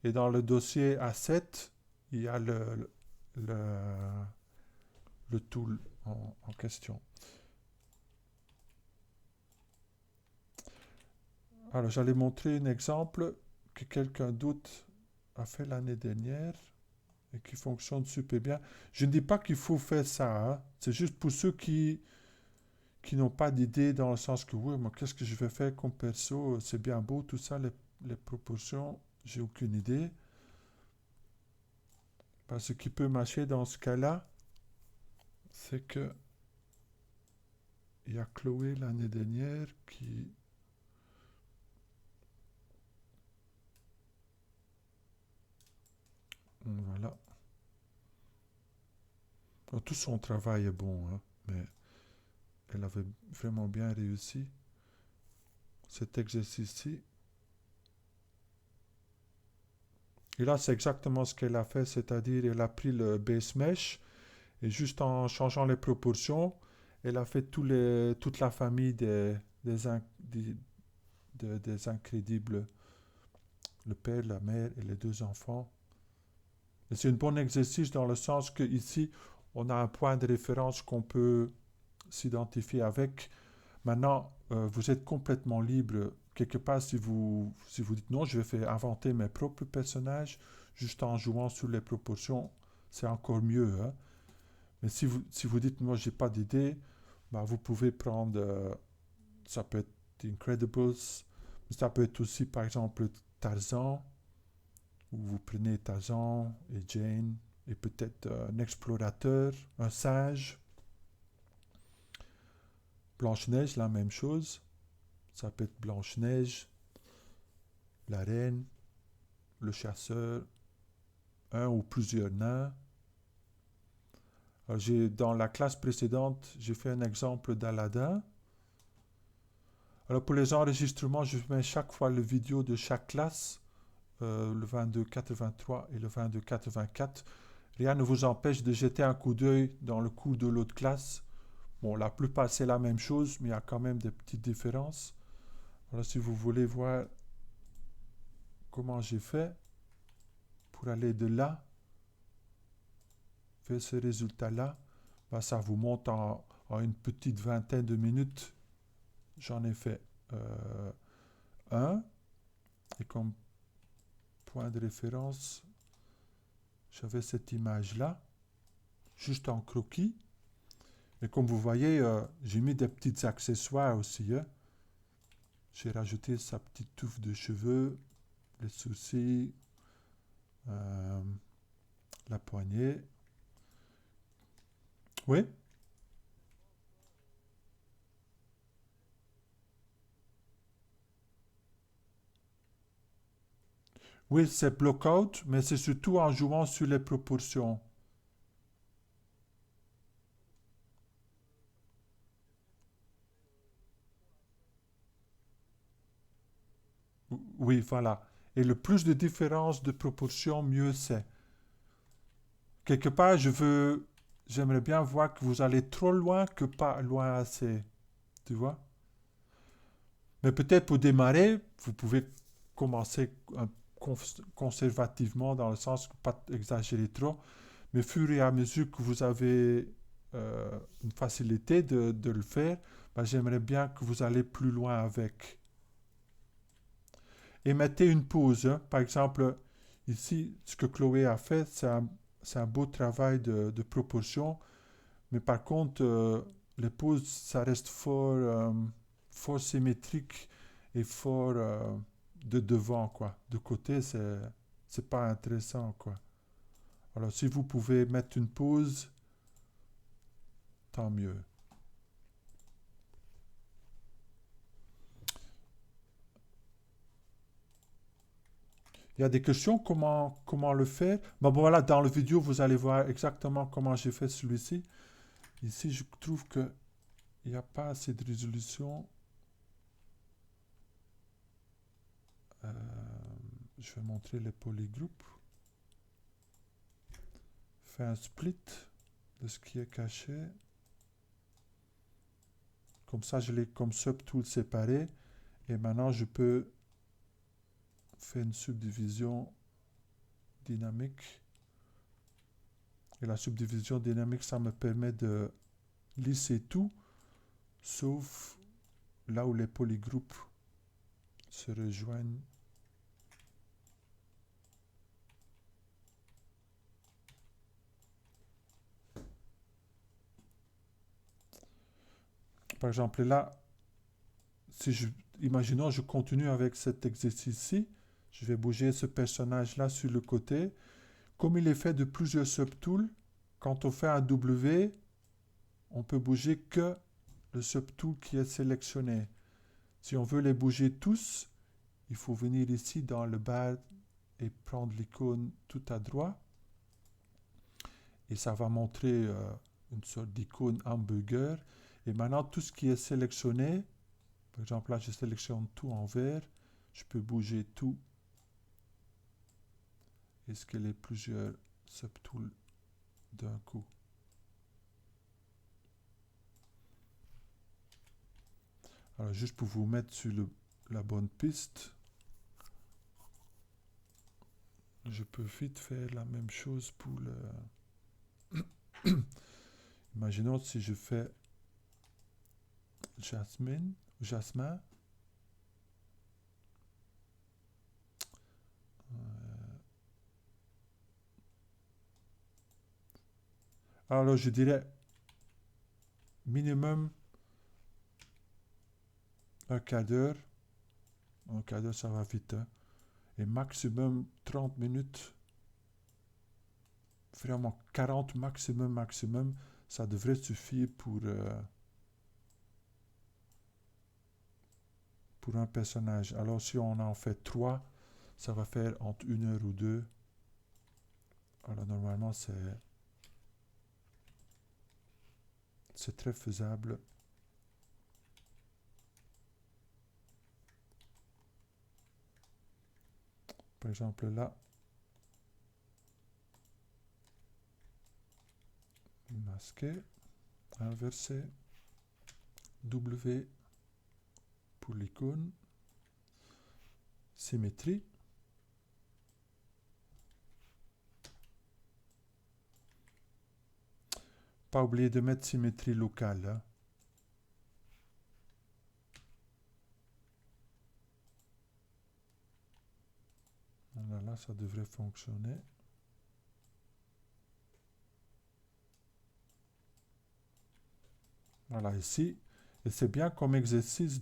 et dans le dossier A7, il y a le, le tool en question. Alors, j'allais montrer un exemple que quelqu'un d'autre a fait l'année dernière et qui fonctionne super bien. Je ne dis pas qu'il faut faire ça, hein. C'est juste pour ceux qui n'ont pas d'idée dans le sens que, oui, moi, qu'est-ce que je vais faire comme perso? C'est bien beau, tout ça, les proportions, j'ai aucune idée. Parce que ce qui peut marcher dans ce cas-là, c'est que il y a Chloé l'année dernière qui... Voilà. Tout son travail est bon, hein, mais elle avait vraiment bien réussi cet exercice-ci. Et là, c'est exactement ce qu'elle a fait, c'est-à-dire elle a pris le base mesh et juste en changeant les proportions, elle a fait toute la famille des incrédibles, le père, la mère et les deux enfants. Et c'est un bon exercice dans le sens que ici, on a un point de référence qu'on peut s'identifier avec. Maintenant, vous êtes complètement libre. Quelque part, si vous dites non, je vais faire inventer mes propres personnages, juste en jouant sur les proportions, c'est encore mieux, hein. Mais si vous dites, moi, j'ai pas d'idée, bah, vous pouvez prendre, ça peut être Incredibles, mais ça peut être aussi, par exemple, Tarzan, où vous prenez Tarzan et Jane, et peut-être un explorateur, un singe. Blanche-Neige, la même chose. Ça peut être Blanche-Neige, la reine, le chasseur, un ou plusieurs nains. Alors, dans la classe précédente, j'ai fait un exemple d'Aladin. Alors pour les enregistrements, je mets chaque fois le vidéo de chaque classe, le 2283 et le 2284. Rien ne vous empêche de jeter un coup d'œil dans le cours de l'autre classe. Bon, la plupart c'est la même chose, mais il y a quand même des petites différences. Alors si vous voulez voir comment j'ai fait pour aller de là vers ce résultat-là, ben, ça vous monte en une petite vingtaine de minutes. J'en ai fait un. Et comme point de référence, j'avais cette image-là, juste en croquis. Et comme vous voyez, j'ai mis des petits accessoires aussi, hein. J'ai rajouté sa petite touffe de cheveux, les sourcils, la poignée. Oui, oui, c'est block-out, mais c'est surtout en jouant sur les proportions. Oui, voilà. Et le plus de différence de proportions, mieux c'est. Quelque part, j'aimerais bien voir que vous allez trop loin que pas loin assez. Tu vois? Mais peut-être pour démarrer, vous pouvez commencer conservativement dans le sens que pas exagérer trop, mais au fur et à mesure que vous avez une facilité de le faire, ben, j'aimerais bien que vous allez plus loin avec. Et mettez une pause, hein. Par exemple, ici, ce que Chloé a fait, c'est un beau travail de proportion, mais par contre, les pauses, ça reste fort symétrique et fort de devant, quoi. De côté, c'est pas intéressant, quoi. Alors, si vous pouvez mettre une pause, tant mieux. Il y a des questions, comment le faire? Bon, voilà, dans la vidéo, vous allez voir exactement comment j'ai fait celui-ci. Ici, je trouve que il n'y a pas assez de résolution. Euh, je vais montrer les polygroupes. Fais un split de ce qui est caché. Comme ça, je l'ai comme subtool séparé. Et maintenant, je peux faire une subdivision dynamique. Et la subdivision dynamique, ça me permet de lisser tout, sauf là où les polygroupes se rejoignent. Par exemple, là, si je, imaginons, je continue avec cet exercice-ci, je vais bouger ce personnage-là sur le côté. Comme il est fait de plusieurs subtools, quand on fait un W, on peut bouger que le subtool qui est sélectionné. Si on veut les bouger tous, il faut venir ici dans le bas et prendre l'icône tout à droite. Et ça va montrer une sorte d'icône hamburger. Et maintenant, tout ce qui est sélectionné, par exemple là, je sélectionne tout en vert, je peux bouger tout. Est-ce qu'il y a plusieurs subtools d'un coup? Alors, juste pour vous mettre sur la bonne piste, je peux vite faire la même chose pour le... Imaginons si je fais Jasmin. Alors, je dirais minimum un quart d'heure. Un quart d'heure, ça va vite, hein. Et maximum 30 minutes. Vraiment 40 maximum. Ça devrait suffire pour un personnage. Alors, si on en fait 3, ça va faire entre 1 heure ou 2. Alors, normalement, c'est très faisable. Par exemple, là, masquer, inverser, W pour l'icône, symétrie. Pas oublier de mettre symétrie locale, hein. Voilà, là, ça devrait fonctionner. Voilà, ici. Et c'est bien comme exercice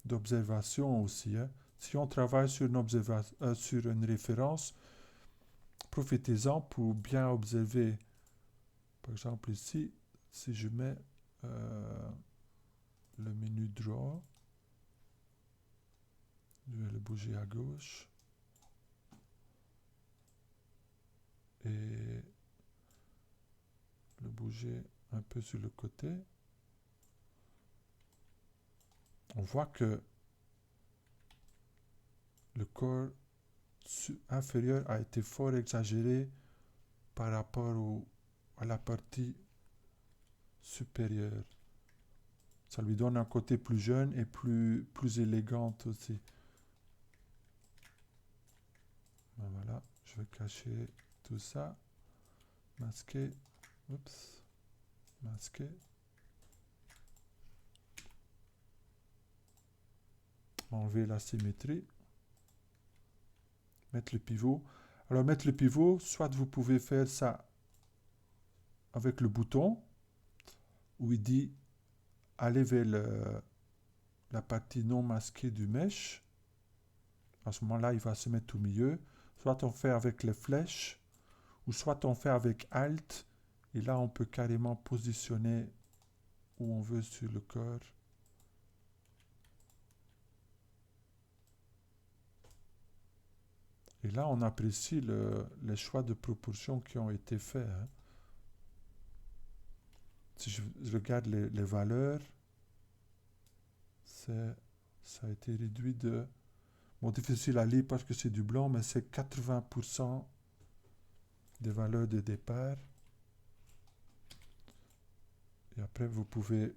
d'observation aussi, hein. Si on travaille sur une référence, profitez-en pour bien observer Par exemple ici, si je mets le menu Draw, je vais le bouger à gauche et le bouger un peu sur le côté. On voit que le corps inférieur a été fort exagéré par rapport à la partie supérieure. Ça lui donne un côté plus jeune et plus élégant aussi. Ben voilà, je vais cacher tout ça. Masquer. Oups. Masquer. Enlever la symétrie. Mettre le pivot. Alors mettre le pivot, soit vous pouvez faire ça avec le bouton où il dit aller vers la partie non masquée du mesh. À ce moment-là, il va se mettre au milieu. Soit on fait avec les flèches, ou soit on fait avec Alt. Et là, on peut carrément positionner où on veut sur le corps. Et là, on apprécie les choix de proportions qui ont été faits. Hein. Si je regarde les valeurs, ça a été réduit de... Bon, difficile à lire parce que c'est du blanc, mais c'est 80% des valeurs de départ. Et après, vous pouvez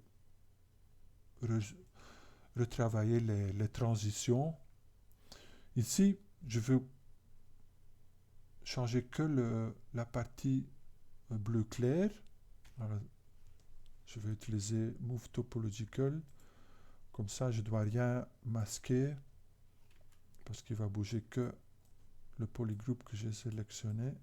retravailler les transitions. Ici, je veux changer que la partie bleu clair. Alors, je vais utiliser Move Topological. Comme ça, je ne dois rien masquer parce qu'il va bouger que le polygroupe que j'ai sélectionné.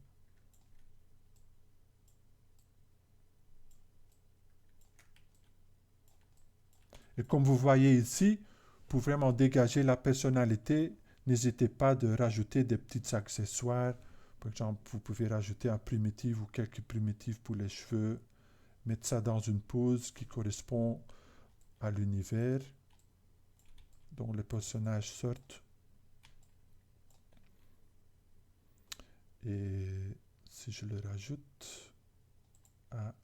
Et comme vous voyez ici, pour vraiment dégager la personnalité, n'hésitez pas de rajouter des petits accessoires. Par exemple, vous pouvez rajouter un primitif ou quelques primitifs pour les cheveux. Mettre ça dans une pose qui correspond à l'univers dont les personnages sortent. Et si je le rajoute à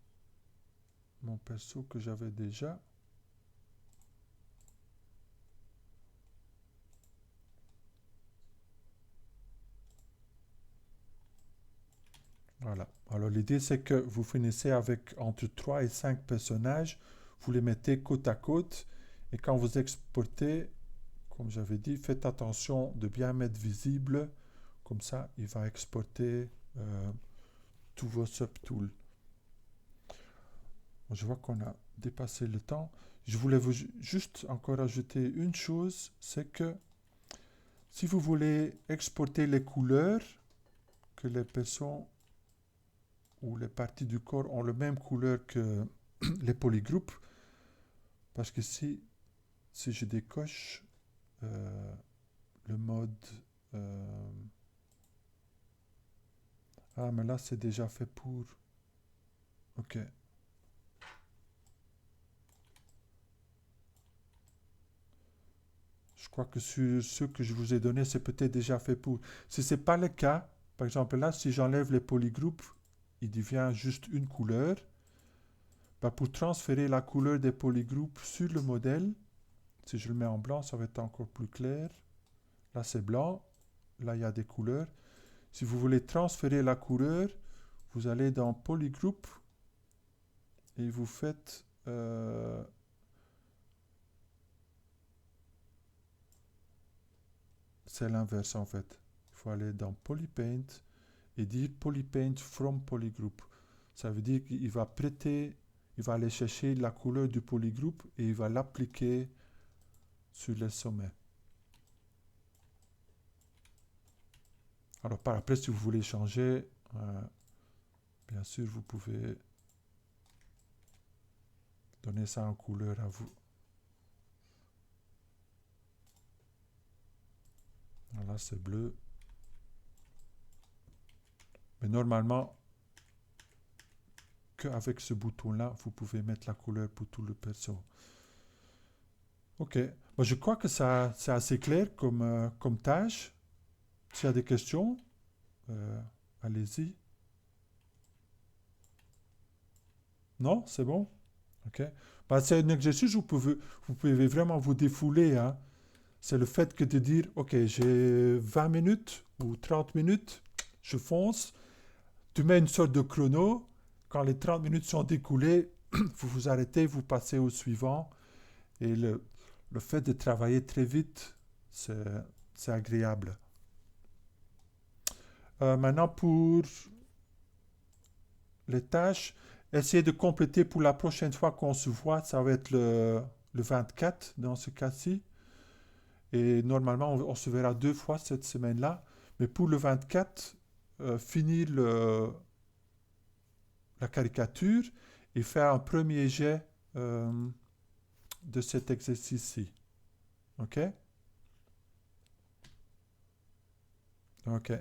mon perso que j'avais déjà, voilà. Alors l'idée c'est que vous finissez avec entre 3 et 5 personnages, vous les mettez côte à côte et quand vous exportez, comme j'avais dit, faites attention de bien mettre visible, comme ça il va exporter tous vos subtools. Je vois qu'on a dépassé le temps. Je voulais vous juste encore ajouter une chose, c'est que si vous voulez exporter les couleurs, que les personnes ou les parties du corps ont la même couleur que les polygroupes, parce que si je décoche le mode... ah, mais là, c'est déjà fait pour... Ok. Je crois que sur ceux que je vous ai donnés, c'est peut-être déjà fait pour. Si ce n'est pas le cas, par exemple là, si j'enlève les polygroupes, il devient juste une couleur. Bah, pour transférer la couleur des polygroupes sur le modèle, si je le mets en blanc, ça va être encore plus clair. Là, c'est blanc. Là, il y a des couleurs. Si vous voulez transférer la couleur, vous allez dans Polygroup et vous faites... c'est l'inverse en fait. Il faut aller dans Polypaint et dire Polypaint from Polygroup. Ça veut dire qu'il va prêter, il va aller chercher la couleur du polygroupe et il va l'appliquer sur le sommet. Alors par après, si vous voulez changer, bien sûr, vous pouvez donner ça en couleur à vous. Là, c'est bleu. Mais normalement, qu'avec ce bouton-là, vous pouvez mettre la couleur pour tout le perso. Ok. Moi, je crois que ça, c'est assez clair comme tâche. S'il y a des questions, euh, allez-y. Non, c'est bon? Ok. Bah, c'est un exercice où vous pouvez vraiment vous défouler, hein. C'est le fait que de dire, ok, j'ai 20 minutes ou 30 minutes, je fonce. Tu mets une sorte de chrono. Quand les 30 minutes sont découlées, vous vous arrêtez, vous passez au suivant. Et le fait de travailler très vite, c'est c'est agréable. Maintenant, pour les tâches, essayez de compléter pour la prochaine fois qu'on se voit. Ça va être le 24 dans ce cas-ci. Et normalement, on se verra 2 fois cette semaine-là. Mais pour le 24, finir la caricature et faire un premier jet euh, de cet exercice-ci. OK? OK.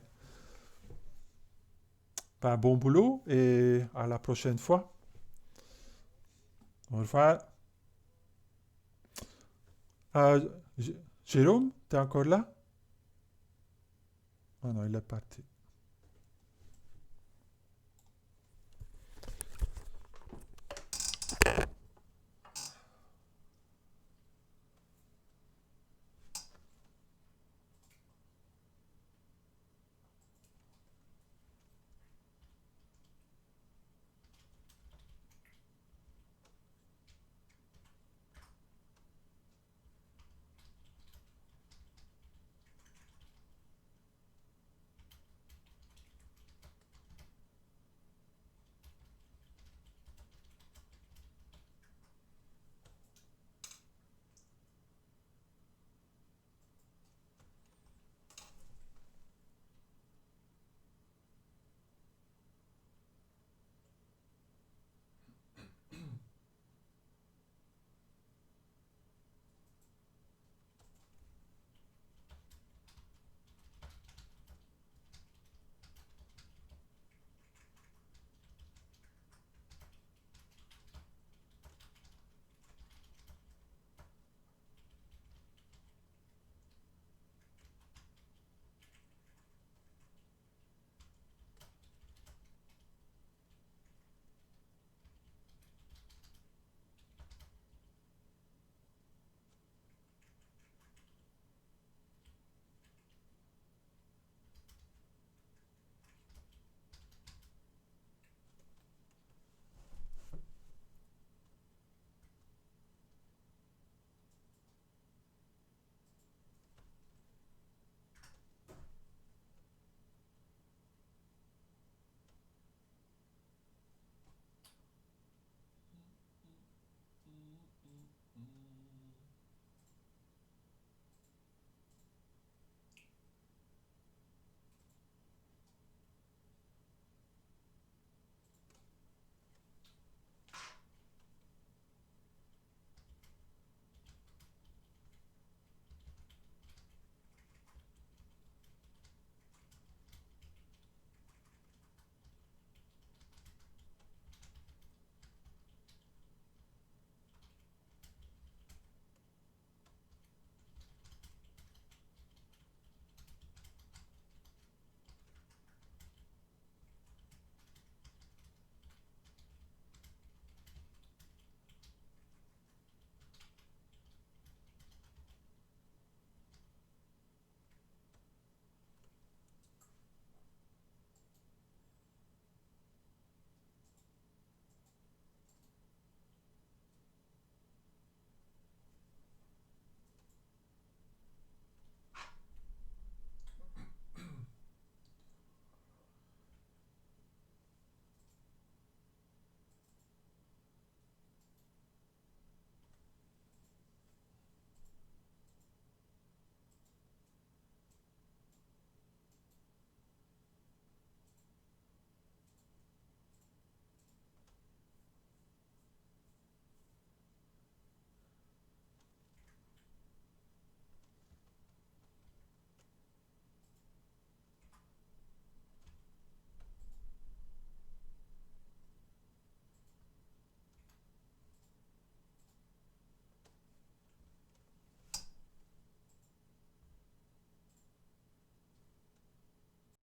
Ben, bon boulot et à la prochaine fois. Au revoir. Euh, Jérôme, t'es encore là? Oh non, il est parti.